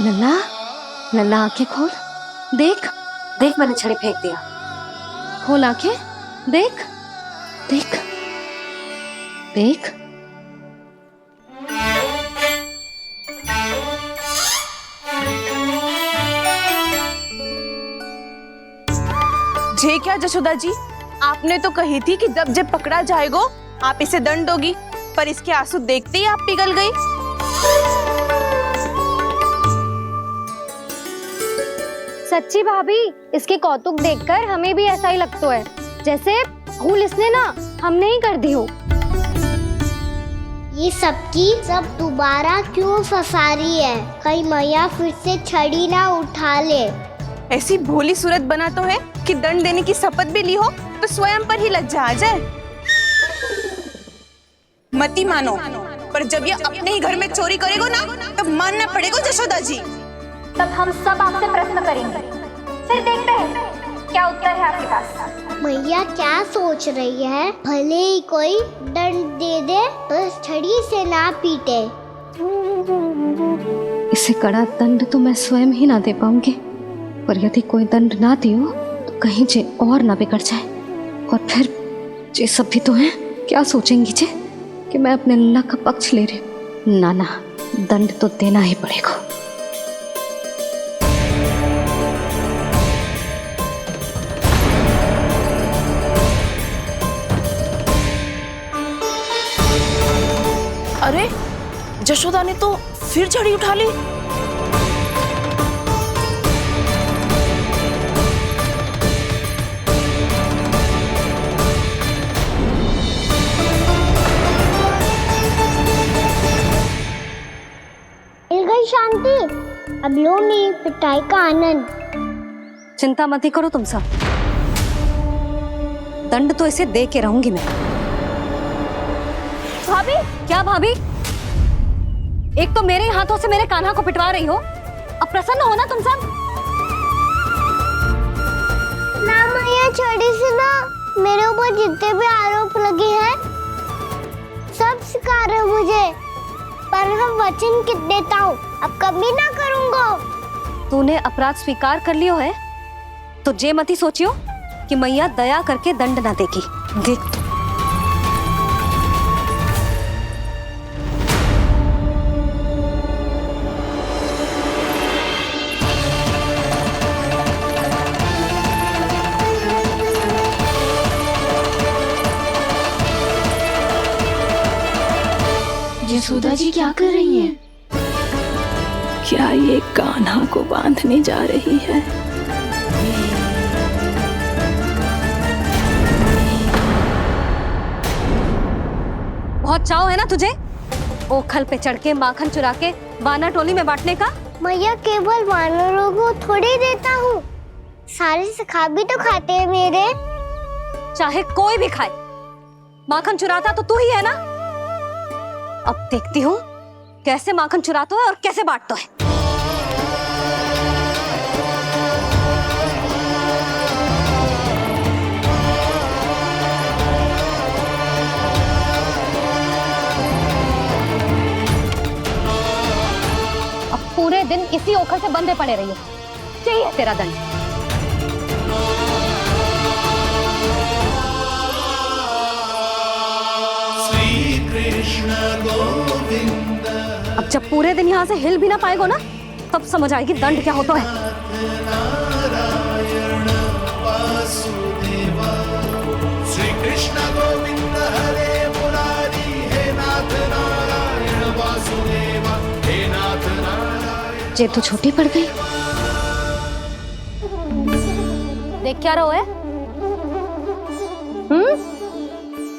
लल्ला, लल्ला आंखें खोल, देख देख मैंने छड़ी फेंक दिया। खोल आंखें, देख देख देख। जे क्या जशोदा जी, आपने तो कही थी कि जब पकड़ा जाएगा आप इसे दंड दोगी, पर इसके आंसू देखते ही आप पिघल गई। सच्ची भाभी, इसके कौतुक देखकर हमें भी ऐसा ही लगता है, जैसे भूल इसने ना हमने ही कर दी हो। ये सबकी सब दोबारा क्यों फंसा रही है? कहीं मैया फिर से छड़ी ना उठा ले। ऐसी भोली सूरत बना तो है कि दंड देने की शपथ भी ली हो तो स्वयं पर ही लज्जा आ जाए। मती मानो, पर जब ये अपने ही घर में चोरी करेगो ना, तब मानना पड़ेगा जशोदा जी। तब हम सब आपसे प्रश्न करेंगे, फिर देखते हैं क्या उत्तर है आपके पास। मैया क्या सोच रही है? भले ही कोई दंड दे दे, बस छड़ी से ना पीटे। इसे कड़ा दंड तो मैं स्वयं ही ना दे पाऊंगी, पर यदि कोई दंड ना दियो तो कहीं जे और ना बिगड़ जाए, और फिर जे सब भी तो हैं, क्या सोचेंगी जे कि मैं अपने लल्ला का पक्ष ले रही हूँ। ना ना, दंड तो देना ही पड़ेगा। अरे जशोदा ने तो फिर छड़ी उठा ली। मिल गई शांति, अब लो मेरी पिटाई का आनंद। चिंता मत ही करो तुम सब, दंड तो इसे दे के रहूंगी मैं। भाभी, क्या भाभी? एक तो मेरे हाथों से मेरे कान्हा को पिटवा रही हो, अब प्रसन्न हो ना तुम सब? ना मैया, छड़ी से ना मेरे ऊपर जितने भी आरोप लगे हैं सब स्वीकार है मुझे, पर मैं वचन देता हूँ अब कभी ना करूँगा। तूने अपराध स्वीकार कर लियो है तो जे मत ही सोचियो कि मैया दया करके दंड ना देगी। देख तू। यशोदा जी क्या कर रही हैं? क्या ये कान्हा को बांधने जा रही है? बहुत चाव है ना तुझे ओखल पे चढ़ के माखन चुरा के वानर टोली में बांटने का? मैया, केवल वानरों को थोड़ी देता हूँ, सारे सखा भी तो खाते हैं मेरे। चाहे कोई भी खाए, माखन चुराता तो तू ही है ना। अब देखती हूँ कैसे माखन चुराता है और कैसे बांटता है। अब पूरे दिन दिन इसी ओखर से बंधे पड़े रहिए। चाहिए तेरा दंड। श्री कृष्ण गोविंद। अब जब पूरे दिन यहाँ से हिल भी ना पाएगो ना, तब समझ आएगी दंड क्या होता है। नारायण वासुदेव। श्री कृष्ण गोविंद हरे मुरारी। हे नाथ नारायण वासुदेव। हे नाथ नारायण। जे तो छोटी पड़ गई। देख क्या रहो है?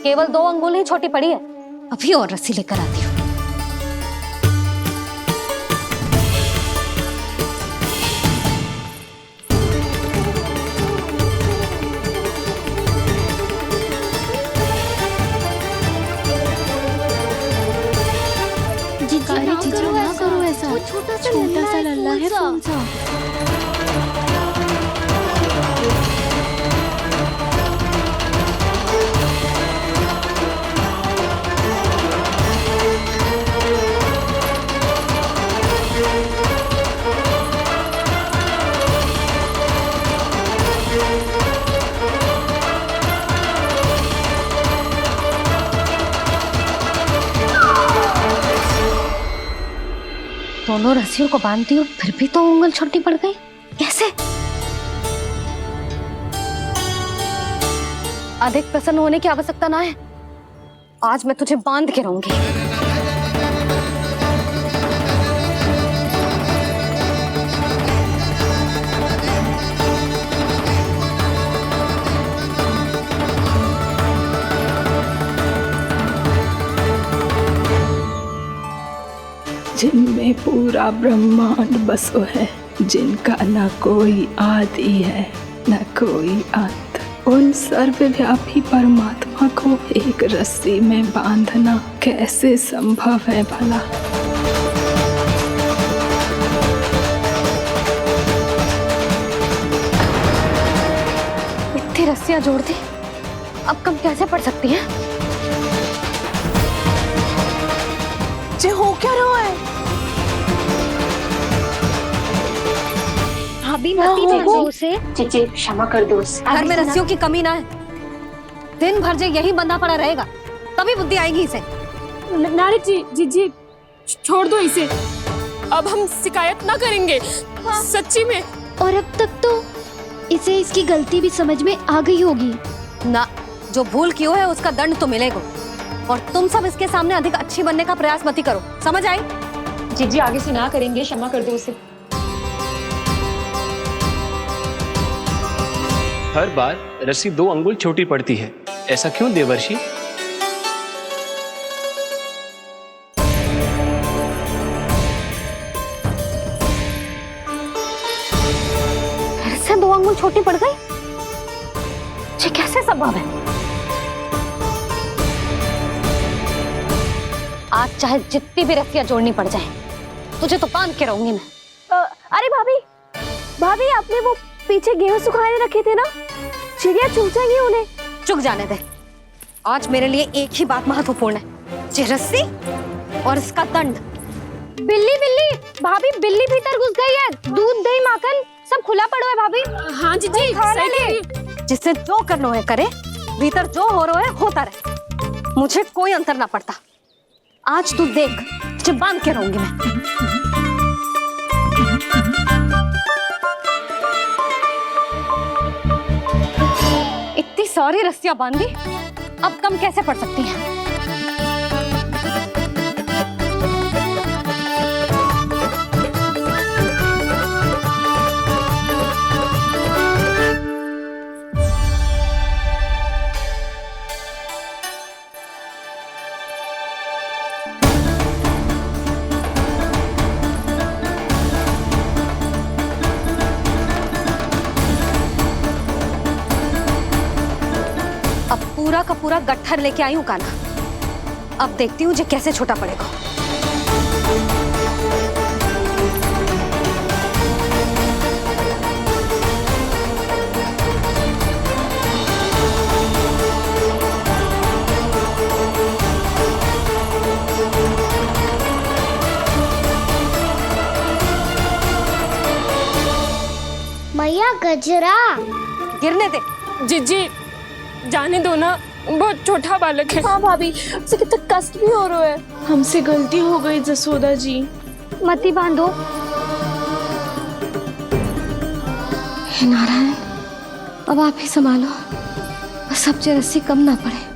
केवल 2 अंगुल ही छोटी पड़ी है। अभी और रस्सी लेकर आती हूँ। जीजी ना करो ऐसा। छोटा सा लल्ला है कौन सा? दोनों रस्सियों को बांधती हूँ, फिर भी तो उंगल छोटी पड़ गई। कैसे? अधिक प्रसन्न होने की आवश्यकता ना है। आज मैं तुझे बांध के रहूंगी। जिनमें पूरा ब्रह्मांड बसो है, जिनका न कोई आदि है न कोई अंत, उन सर्वव्यापी परमात्मा को एक रस्सी में बांधना कैसे संभव है भला? इतनी रस्सियां जोड़ दी, अब कम कैसे पड़ सकती हैं? जे हो क्या रहा है? भाभी मत से चीची क्षमा कर दो। घर में रस्सियों की कमी ना है। दिन भर जे यही बंधा पड़ा रहेगा, तभी बुद्धि आएगी इसे। नारी जी छोड़ दो इसे। अब हम शिकायत ना करेंगे। सच्ची में। और अब तक तो इसे इसकी गलती भी समझ में आ गई होगी ना। जो भूल की है उसका दंड तो मिलेगा। और तुम सब इसके सामने अधिक अच्छी बनने का प्रयास मत ही करो। समझ आई? जीजी आगे से ना करेंगे, क्षमा कर दो उसे। हर बार रस्सी 2 अंगुल छोटी पड़ती है, ऐसा क्यों देवर्षि? फिर से 2 अंगुल छोटी पड़ गई? ये कैसे संभव है? आज चाहे जितनी भी रस्सियां जोड़नी पड़ जाए, तुझे तो बांध के रहूंगी मैं। अरे भाभी आपने वो पीछे गेहूं सुखाने रखे थे ना, चिड़िया चुग जाएंगी उन्हें। चुग जाने दे। आज मेरे लिए एक ही बात महत्वपूर्ण है, ये रस्सी और इसका दंड। बिल्ली भाभी, बिल्ली भीतर घुस गई है। दूध दही माखन सब खुला पड़ो है भाभी। हाँ जी सही कह रही है। जिससे जो करना है करे, भीतर जो हो रहा है होता रहे, मुझे कोई अंतर ना पड़ता। आज तू देख, तुझे बांध के रहूंगी मैं। इतनी सारी रस्सियां बांधी, अब कम कैसे पड़ सकती हैं? पूरा का पूरा गट्ठर लेके आई हूँ कान्हा। अब देखती हूँ जे कैसे छोटा पड़ेगा। मैया गजरा। गिरने दे। जीजी जाने दो ना, बहुत छोटा बालक है। हाँ भाभी, उसे कितना कष्ट भी हो रहा है। हमसे गलती हो गई जसोदा जी। मती बांधो। हे नारायण, अब आप ही संभालो, बस अब रस्सी कम ना पड़े।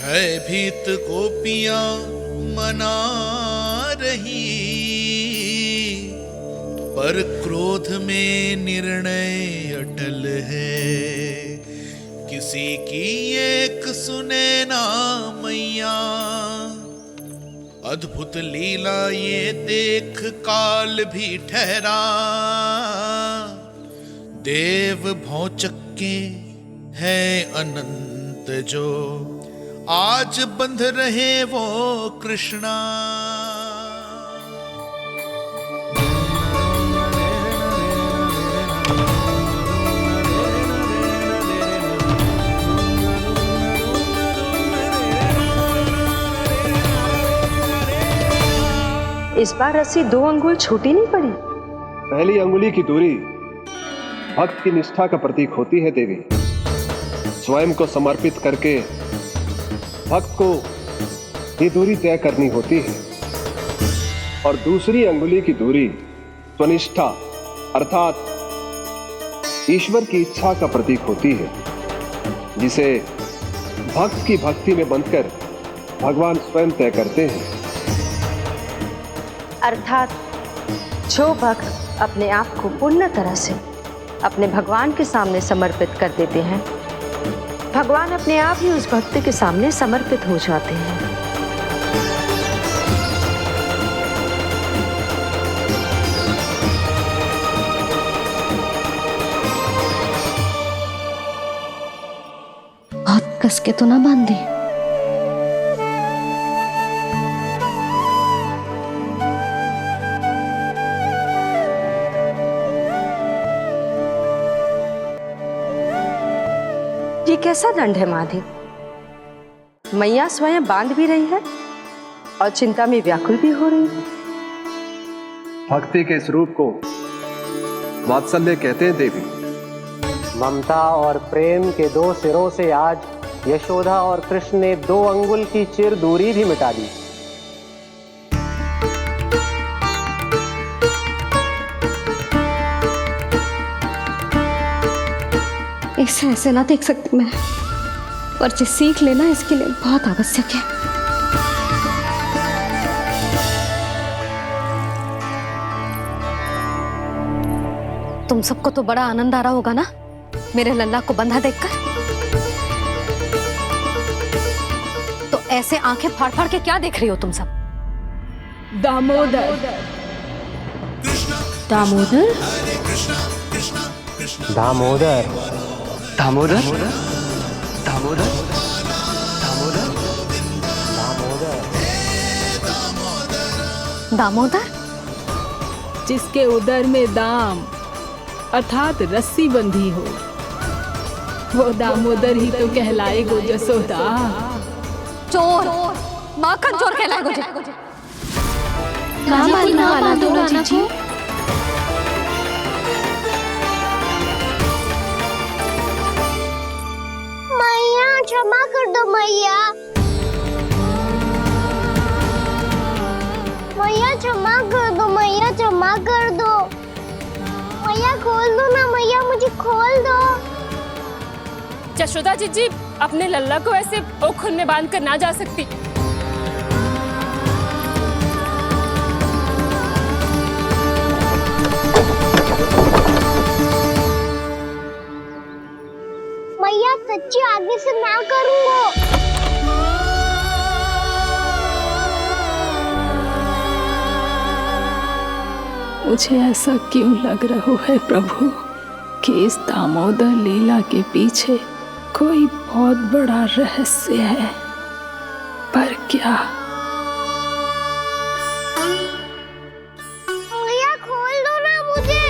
भयभीत गोपियां मना रही, पर क्रोध में निर्णय अटल है। किसी की एक सुने ना मैया, अद्भुत लीला ये देख काल भी ठहरा। देव भौचक्के हैं अनंत जो, आज बंध रहे वो कृष्णा। इस बार रस्सी 2 अंगुल छोटी नहीं पड़ी। पहली अंगुली की दूरी भक्त की निष्ठा का प्रतीक होती है देवी। स्वयं को समर्पित करके भक्त को ये दूरी तय करनी होती है। और दूसरी अंगुली की दूरी स्वनिष्ठा अर्थात ईश्वर की इच्छा का प्रतीक होती है, जिसे भक्त की भक्ति में बंधकर भगवान स्वयं तय करते हैं। अर्थात जो भक्त अपने आप को पूर्ण तरह से अपने भगवान के सामने समर्पित कर देते हैं, भगवान अपने आप ही उस भक्त के सामने समर्पित हो जाते हैं। बहुत कस के तो ना बांधे। ये कैसा दंड है माधे? मैया स्वयं बांध भी रही है और चिंता में व्याकुल भी हो रही है। भक्ति के इस रूप को वात्सल्य कहते हैं देवी। ममता और प्रेम के 2 सिरों से आज यशोदा और कृष्ण ने 2 अंगुल की चिर दूरी भी मिटा दी। इसे ऐसे ना देख सकती मैं, पर जो सीख लेना इसके लिए बहुत आवश्यक है। तुम सबको तो बड़ा आनंद आ रहा होगा ना मेरे लल्ला को बंधा देखकर। तो ऐसे आंखें फाड़ फाड़ के क्या देख रही हो तुम सब? दामोदर दामोदर दामोदर दामोदर दामोदर दामोदर, जिसके उदर में दाम अर्थात रस्सी बंधी हो, वो दामोदर ही तो कहलाए गो जसोदा। चोर, माखन चोर कहलाए गो। मैया क्षमा कर दो मैया। मैया क्षमा कर दो, मैया क्षमा कर दो। मैया खोल दो ना मैया, मुझे खोल दो। यशोदा जीजी अपने लल्ला को ऐसे ओखुन में बांध कर ना जा सकती। मैया सच्ची आगे से ना करूंगा। मुझे ऐसा क्यों लग रहा है प्रभु कि इस दामोदर लीला के पीछे कोई बहुत बड़ा रहस्य है, पर क्या? मैया खोल दो ना मुझे।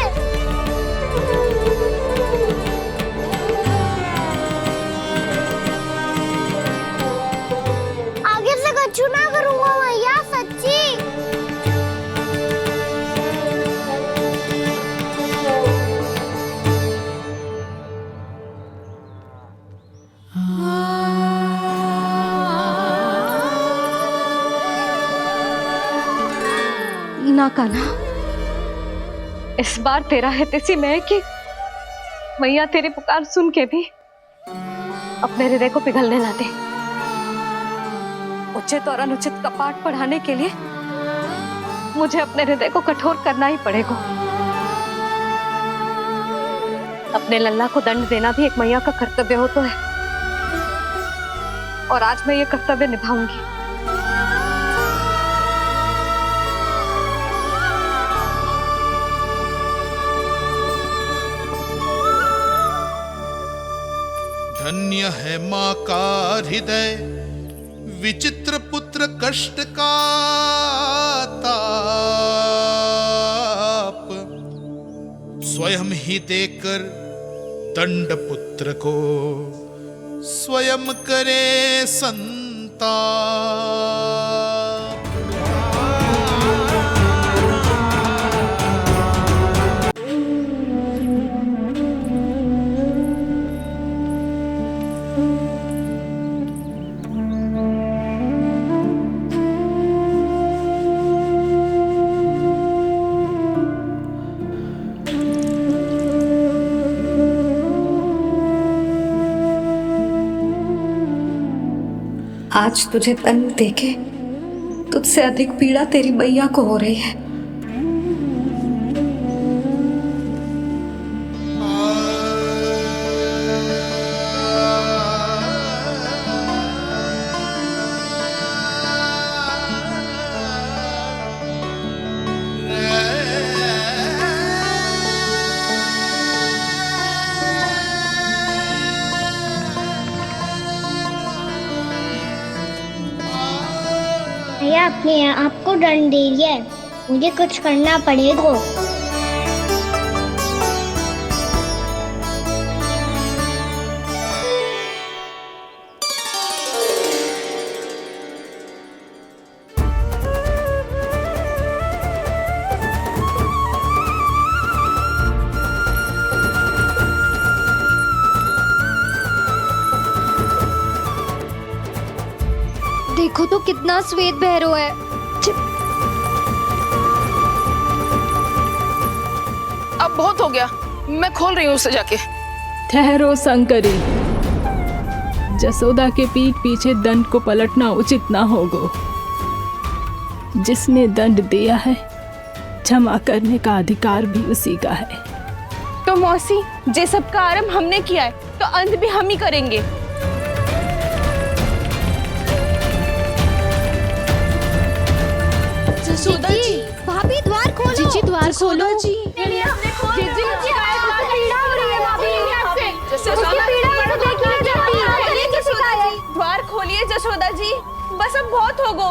आगे से कछु ना करूंगा मैया, सच्ची। ना कान्हा, इस बार तेरा हित इसी में है कि मैया तेरी पुकार सुन के भी अपने हृदय को पिघलने ना दे। उचित और अनुचित का पाठ पढ़ाने के लिए मुझे अपने हृदय को कठोर करना ही पड़ेगा। अपने लल्ला को दंड देना भी एक मैया का कर्तव्य हो तो है, और आज मैं ये कर्तव्य निभाऊंगी। धन्य है माँ का हृदय, विचित्र पुत्र कष्ट का ताप, स्वयं ही देकर दंड पुत्र को स्वयं करे संताप। आज तुझे दंड देके तुझसे अधिक पीड़ा तेरी मैया को हो रही है। भैया अपने आप को दंड दे रही है, मुझे कुछ करना पड़ेगा। देखो तो कितना श्वेत भैरव है। अब बहुत हो गया, मैं खोल रही हूँ उसे जाके। ठहरो शंकरी, जसोदा के पीठ पीछे दंड को पलटना उचित ना होगा। जिसने दंड दिया है क्षमा करने का अधिकार भी उसी का है। तो मौसी, जे सब का आरंभ हमने किया है तो अंत भी हम ही करेंगे। जसोदा जी, भाभी द्वार खोलो। जीजी द्वार खोलो। जी द्वार खोलिए जसोदा जी, बस अब बहुत हो गो।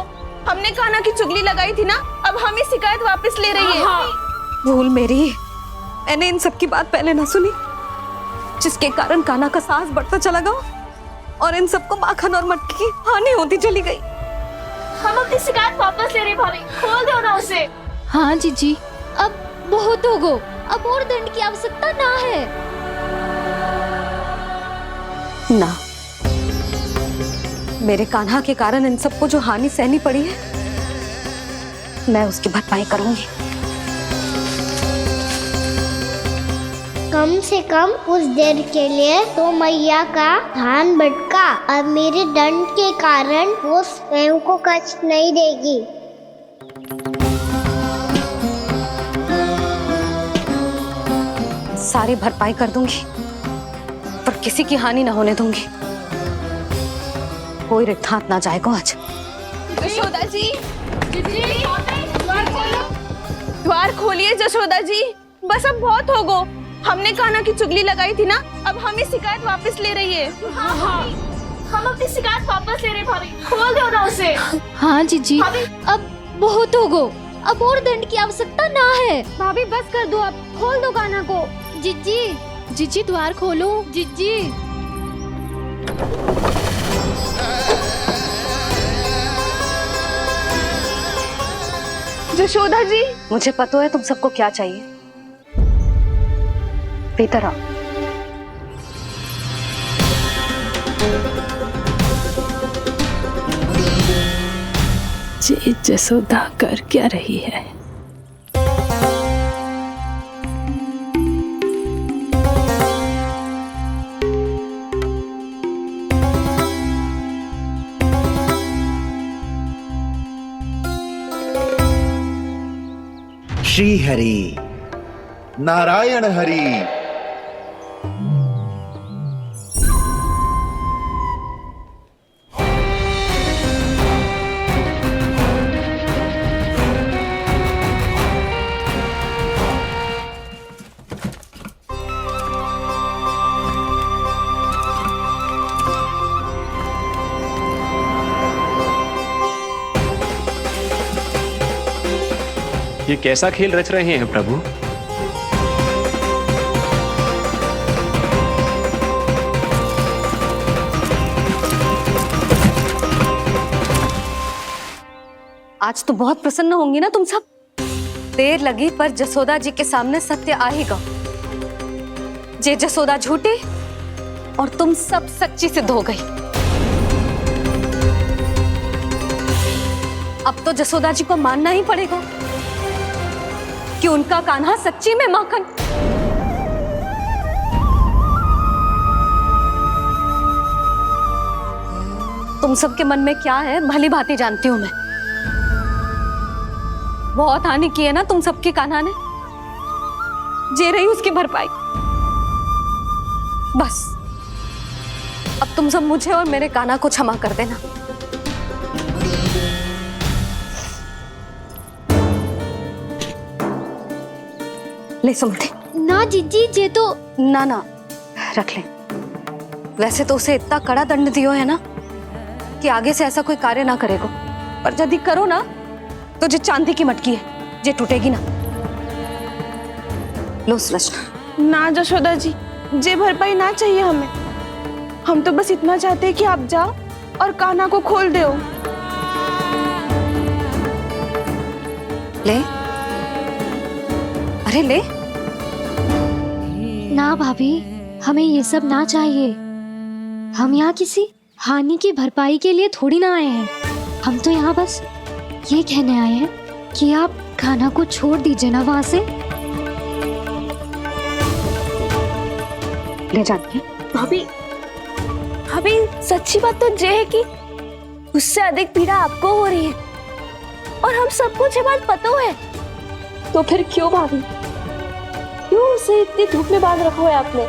हमने कान्हा की चुगली लगाई थी ना, अब हम ये शिकायत वापस ले रही है। भूल मेरी, मैंने इन सब की बात पहले ना सुनी, जिसके कारण कान्हा का साहस बढ़ता चला गया और इन सबको माखन और मटकी की हानि होती चली गई। हम अपनी शिकायत वापस ले रहे भाभी, खोल दो ना उसे। हाँ जीजी, अब बहुत हो गो, अब और दंड की आवश्यकता ना है। ना, मेरे कान्हा के कारण इन सबको जो हानि सहनी पड़ी है, मैं उसकी भरपाई करूंगी। कम से कम उस देर के लिए तो मैया का ध्यान भटका, अब मेरे दंड के कारण वो स्वयं को कष्ट नहीं देगी। सारी भरपाई कर दूंगी, पर किसी की हानि ना होने दूंगी। कोई रिक्त हाथ ना जाएगा आज। जसोदा जी, द्वार खोलिए जसोदा जी, बस अब बहुत हो गो। हमने कान्हा की चुगली लगाई थी ना, अब हम ये शिकायत वापस ले रही है। हम अपनी शिकायत वापस ले रहे भाभी, खोल दो ना उसे। हाँ जीजी, अब बहुत हो गो, अब और दंड की आवश्यकता ना है। भाभी बस कर दो, अब खोल दो कान्हा को। जीजी द्वार खोलो। जीजी जशोदा जी, मुझे पता है तुम सबको क्या चाहिए। भीतर आओ। ये जसोदा कर क्या रही है? श्री हरि, नारायण हरि। ये कैसा खेल रच रहे हैं प्रभु? आज तो बहुत प्रसन्न होंगी ना तुम सब। देर लगी पर जसोदा जी के सामने सत्य आएगा। जे जसोदा झूठी और तुम सब सच्ची सिद्ध हो गई। अब तो जसोदा जी को मानना ही पड़ेगा कि उनका कान्हा सच्ची में माखन। तुम सबके मन में क्या है भली भांति जानती हूं मैं। बहुत हानि की है ना तुम सबकी कान्हा ने। जे रही उसकी भरपाई। बस अब तुम सब मुझे और मेरे कान्हा को क्षमा कर देना। ले सुमति। ना जीजी जे तो ना रख ले। वैसे तो उसे इतना कड़ा दंड दियो है ना कि आगे से ऐसा कोई कार्य ना करेगा। पर यदि करो ना तो जो चांदी की मटकी है जे टूटेगी ना। लो सुलक्षणा। ना जशोदा जी, जे भरपाई ना चाहिए हमें। हम तो बस इतना चाहते हैं कि आप जाओ और कान्हा को खोल दो। ले अरे ले। ना भाभी, हमें ये सब ना चाहिए। हम यहाँ किसी हानि की भरपाई के लिए थोड़ी ना आए हैं। हम तो यहाँ बस ये कहने आए हैं कि आप कान्हा को छोड़ दीजिए ना वहां से। ले जाती भाभी, भाभी सच्ची बात तो ये है कि उससे अधिक पीड़ा आपको हो रही है और हम सबको ये बात पता है। तो फिर क्यों भाभी, क्यों उसे इतनी धूप में बांध रखा है आपने?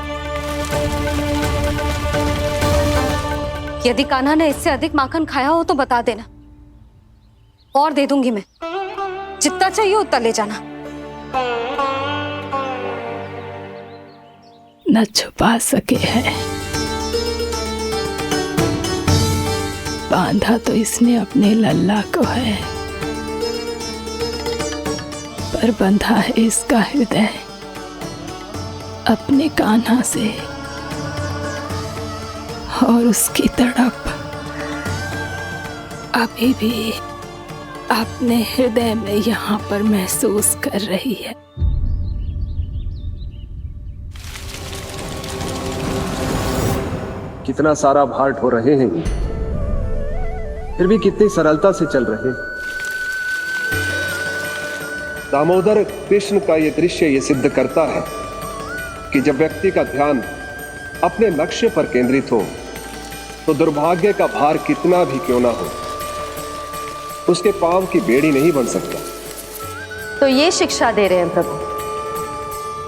यदि कान्हा ने इससे अधिक माखन खाया हो तो बता देना और दे दूंगी मैं। जितना चाहिए उतना ले जाना। न छुपा सके है, बांधा तो इसने अपने लल्ला को है, पर बंधा है इसका हृदय अपने कान्हा से। और उसकी तड़प अभी भी अपने हृदय में यहाँ पर महसूस कर रही है। कितना सारा भार ढो रहे हैं, फिर भी कितनी सरलता से चल रहे हैं। दामोदर कृष्ण का यह दृश्य ये सिद्ध करता है कि जब व्यक्ति का ध्यान अपने लक्ष्य पर केंद्रित हो तो दुर्भाग्य का भार कितना भी क्यों ना हो, उसके पांव की बेड़ी नहीं बन सकता। तो ये शिक्षा दे रहे हैं प्रभु।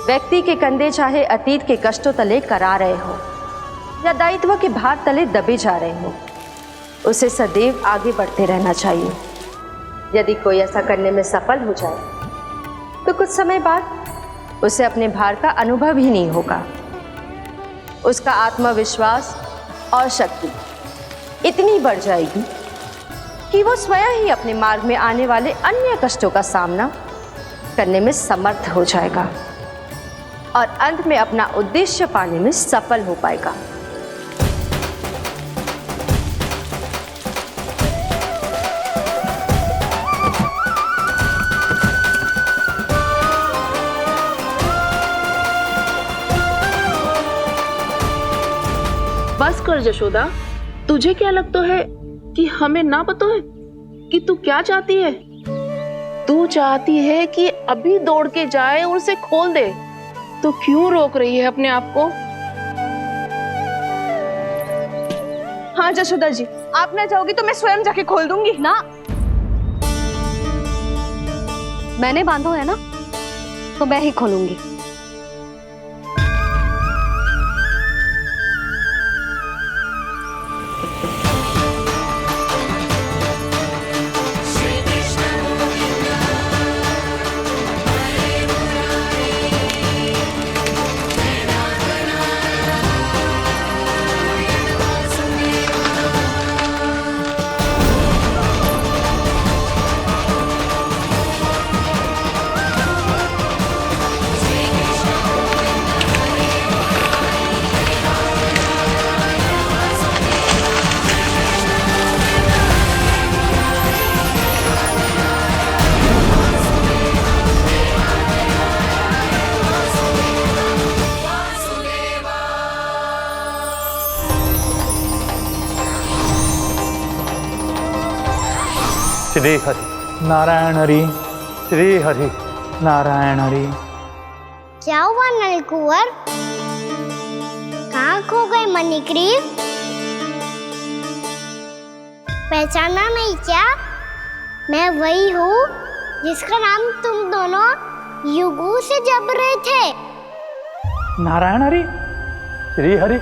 व्यक्ति के कंधे चाहे अतीत के कष्टों तले करा रहे हो या दायित्व के भार तले दबे जा रहे हो, उसे सदैव आगे बढ़ते रहना चाहिए। यदि कोई ऐसा करने में सफल हो जाए तो कुछ समय बाद उसे अपने भार का अनुभव ही नहीं होगा। उसका आत्मविश्वास और शक्ति इतनी बढ़ जाएगी कि वो स्वयं ही अपने मार्ग में आने वाले अन्य कष्टों का सामना करने में समर्थ हो जाएगा और अंत में अपना उद्देश्य पाने में सफल हो पाएगा। बस कर जशोदा, तुझे क्या लगता है कि हमें ना पता है कि तू क्या चाहती है? तू चाहती है कि अभी दौड़ के जाए और उसे खोल दे, तो क्यों रोक रही है अपने आप को? हाँ जशोदा जी, आप ना जाओगी तो मैं स्वयं जाके खोल दूंगी। ना, मैंने बांधो है ना, तो मैं ही खोलूंगी। श्री हरि नारायण हरि, श्री हरि नारायण हरि। क्या हुआ नलकुंवर? कहाँ खो गए मणिग्रीव? पहचाना नहीं क्या? मैं वही हूँ जिसका नाम तुम दोनों युगों से जप रहे थे। नारायण हरि, श्री हरि।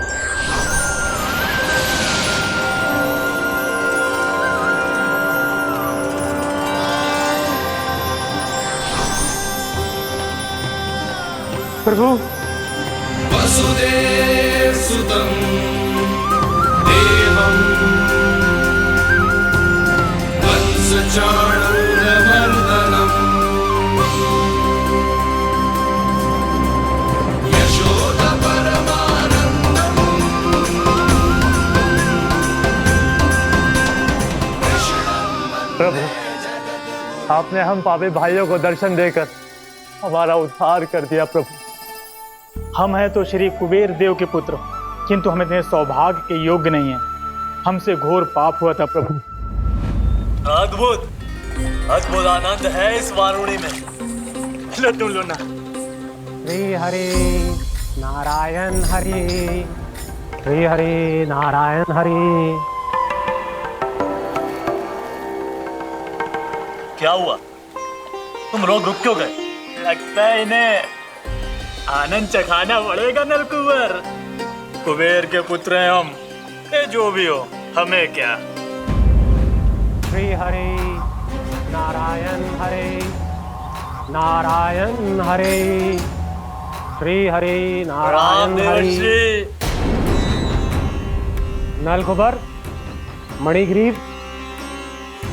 प्रभु वसुदेव सुतं देवं वंशचाणूरमर्दनम् यशोदपरमानन्दम् प्रभु, आपने हम पापी भाइयों को दर्शन देकर हमारा उद्धार कर दिया। प्रभु, हम हैं तो श्री कुबेर देव के पुत्र, किंतु हम इतने सौभाग्य के योग्य नहीं हैं। हमसे घोर पाप हुआ था प्रभु। अद्भुत अद्भुत आनंद है इस वारुणी में। लो तुम लो ना। श्री हरि नारायण हरि, श्री हरि नारायण हरि। क्या हुआ? तुम लोग रुक क्यों गए? लगता है इन्हें आनंद चखाना पड़ेगा नलकुंवर। कुबेर के पुत्र हैं हम, ये जो भी हो हमें क्या। श्री हरि नारायण हरि, नारायण हरि, श्री हरि नारायण हरि। नलकुंवर, मणिग्रीव,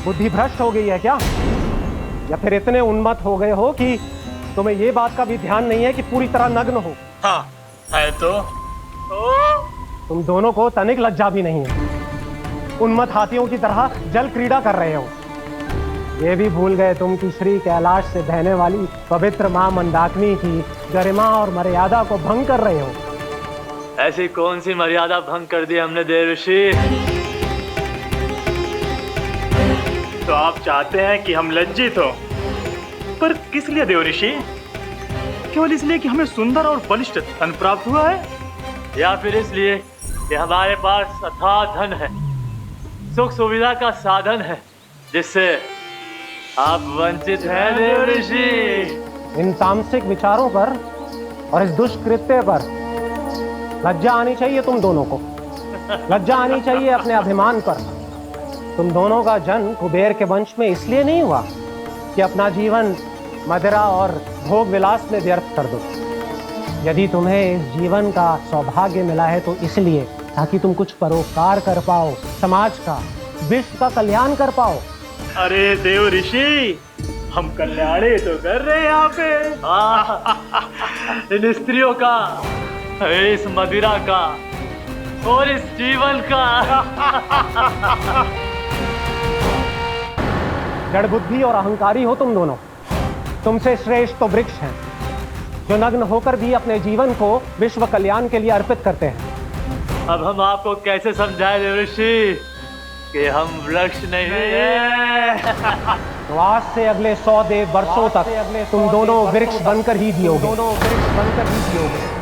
बुद्धि भ्रष्ट हो गई है क्या? या फिर इतने उन्मत्त हो गए हो कि तुम्हें ये बात का भी ध्यान नहीं है कि पूरी तरह नग्न हो? हाँ है तो तुम दोनों को तनिक लज्जा भी नहीं है। उन्मत्त हाथियों की तरह जल क्रीड़ा कर रहे हो। ये भी भूल गए तुम कि श्री कैलाश से बहने वाली पवित्र मां मंदाकिनी की गरिमा और मर्यादा को भंग कर रहे हो। ऐसी कौन सी मर्यादा भंग कर दी हमने देव ऋषि? तो आप चाहते हैं कि हम लज्जित हो, पर किस लिए देव ऋषि? केवल इसलिए कि हमें सुंदर और बलिष्ठ धन प्राप्त हुआ है, या फिर इसलिए कि हमारे पास अथाह धन है, सुख सुविधा का साधन है, जिससे आप वंचित हैं देव ऋषि? इन तामसिक विचारों पर और इस दुष्कृत्य पर लज्जा आनी चाहिए तुम दोनों को। लज्जा आनी चाहिए अपने अभिमान पर। तुम दोनों का जन्म कुबेर के वंश में इसलिए नहीं हुआ कि अपना जीवन मदिरा और भोग विलास में व्यर्थ कर दो। यदि तुम्हें इस जीवन का सौभाग्य मिला है तो इसलिए ताकि तुम कुछ परोपकार कर पाओ, समाज का, विश्व का कल्याण कर पाओ। अरे देव ऋषि, हम कल्याणी तो कर रहे हैं यहाँ पे। इन स्त्रियों का, इस मदिरा का और इस जीवन का। जड़ बुद्धि और अहंकारी हो तुम दोनों। तुमसे श्रेष्ठ तो वृक्ष हैं, जो नग्न होकर भी अपने जीवन को विश्व कल्याण के लिए अर्पित करते हैं। अब हम आपको कैसे समझाएं देव ऋषि कि हम वृक्ष नहीं हैं? तो आज से अगले 100 वर्षों तक तुम दोनों वृक्ष बनकर ही जियोगे,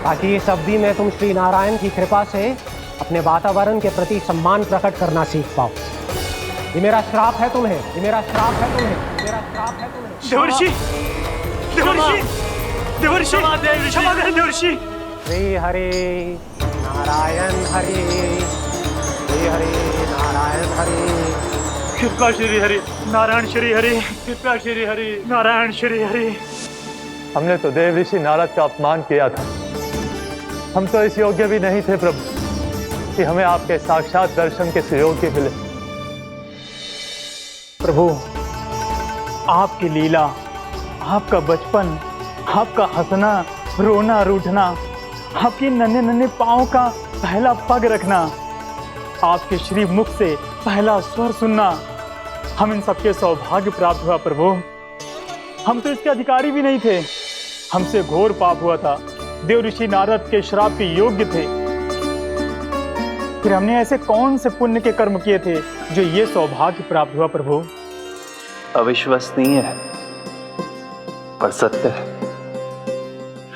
ताकि इस अवधि में तुम श्री नारायण की कृपा से अपने वातावरण के प्रति सम्मान प्रकट करना सीख पाओ। ये मेरा श्राप है तुम्हें, ये मेरा श्राप है तुम्हें, मेरा श्राप है तुम्हें। देव ऋषि, देव ऋषि, देवर्षि क्षमा करें देवर्षि। श्री हरि नारायण हरि, श्री हरि नारायण हरि। कृपा श्री हरि नारायण श्री हरि, कृपा श्री हरि नारायण श्री हरि। हमने तो देव ऋषि नारद का अपमान किया था। हम तो इस योग्य भी नहीं थे प्रभु कि हमें आपके साक्षात दर्शन के सुयोग्य मिले। प्रभु, आपकी लीला, आपका बचपन, आपका हंसना, रोना, रूठना, आपकी नन्हे नन्हे पाँव का पहला पग रखना, आपके श्री मुख से पहला स्वर सुनना, हम इन सबके सौभाग्य प्राप्त हुआ प्रभु। हम तो इसके अधिकारी भी नहीं थे। हमसे घोर पाप हुआ था, देव ऋषि नारद के श्राप के योग्य थे। फिर हमने ऐसे कौन से पुण्य के कर्म किए थे जो ये सौभाग्य प्राप्त हुआ प्रभु? अविश्वसनीय है पर सत्य है।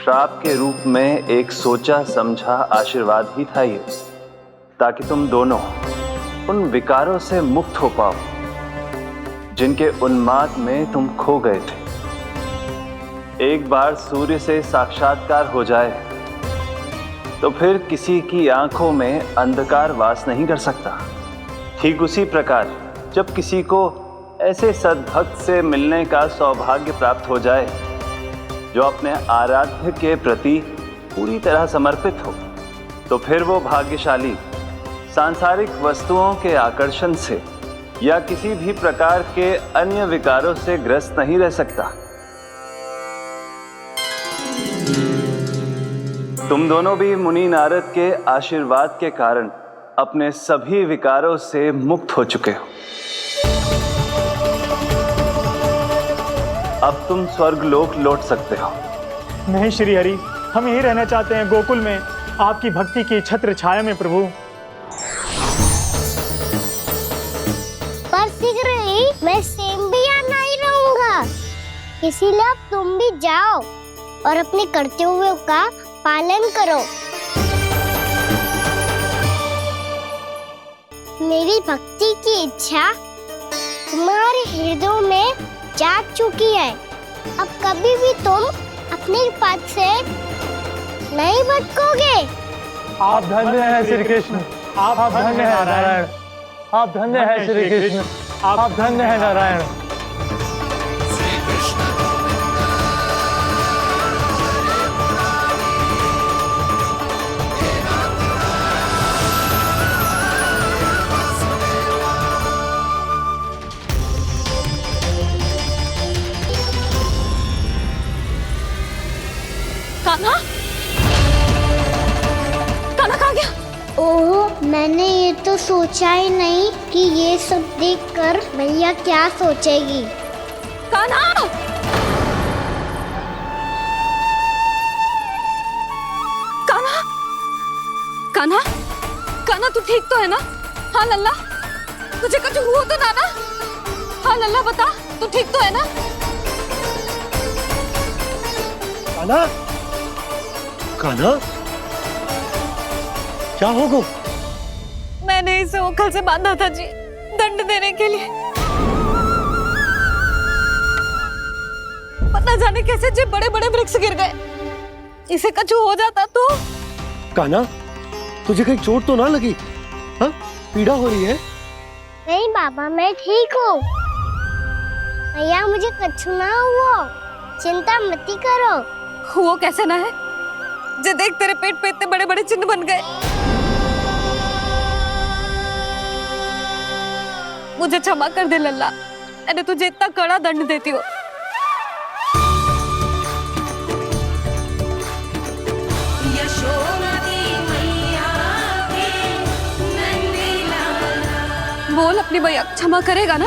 श्राप के रूप में एक सोचा समझा आशीर्वाद ही था ये, ताकि तुम दोनों उन विकारों से मुक्त हो पाओ जिनके उन्माद में तुम खो गए थे। एक बार सूर्य से साक्षात्कार हो जाए तो फिर किसी की आंखों में अंधकार वास नहीं कर सकता। ठीक उसी प्रकार जब किसी को ऐसे सद्भक्त से मिलने का सौभाग्य प्राप्त हो जाए जो अपने आराध्य के प्रति पूरी तरह समर्पित हो, तो फिर वो भाग्यशाली सांसारिक वस्तुओं के आकर्षण से या किसी भी प्रकार के अन्य विकारों से ग्रस्त नहीं रह सकता। तुम दोनों भी मुनि नारद के आशीर्वाद के कारण अपने सभी विकारों से मुक्त हो चुके हो। अब तुम स्वर्गलोक लौट सकते हो। नहीं श्री हरि, हम यहीं रहना चाहते हैं, गोकुल में, आपकी भक्ति की छत्र छाया में प्रभु। पर शीघ्र ही मैं सेम्बिया नहीं रहूंगा, इसीलिए अब तुम भी जाओ और अपने कर्तव्यों का पालन करो। मेरी भक्ति की इच्छा तुम्हारे हृदय में जाग चुकी है। अब कभी भी तुम अपने पद से नहीं भटकोगे। आप धन्य हैं श्री कृष्ण, आप धन्य हैं नारायण, आप धन्य हैं श्री कृष्ण, आप धन्य हैं नारायण। कान्हा, कान्हा कहाँ गया? ओह, मैंने ये तो सोचा ही नहीं कि ये सब देखकर भैया क्या सोचेगी। कान्हा! कान्हा! कान्हा! कान्हा तू ठीक तो है ना? हाँ लल्ला, तुझे कुछ हुआ तो ना? हाँ लल्ला बता, तू ठीक तो है ना? कान्हा, कान्हा, क्या होगा? मैंने इसे ओखल से बांधा था जी, दंड देने के लिए। पता जाने कैसे जो बड़े बड़े वृक्ष गिर गए। इसे कुछ हो जाता तो? कान्हा, तुझे कहीं चोट तो ना लगी? हाँ, पीड़ा हो रही है? नहीं बाबा, मैं ठीक हूँ। भैया मुझे कुछ ना हुआ, चिंता मत करो। वो कैसे ना है? जे देख तेरे पेट पे इतने बड़े बड़े चिन्ह बन गए। मुझे क्षमा कर दे लल्ला, मैंने तुझे इतना कड़ा दंड देती हूँ। बोल अपनी भैया क्षमा करेगा ना?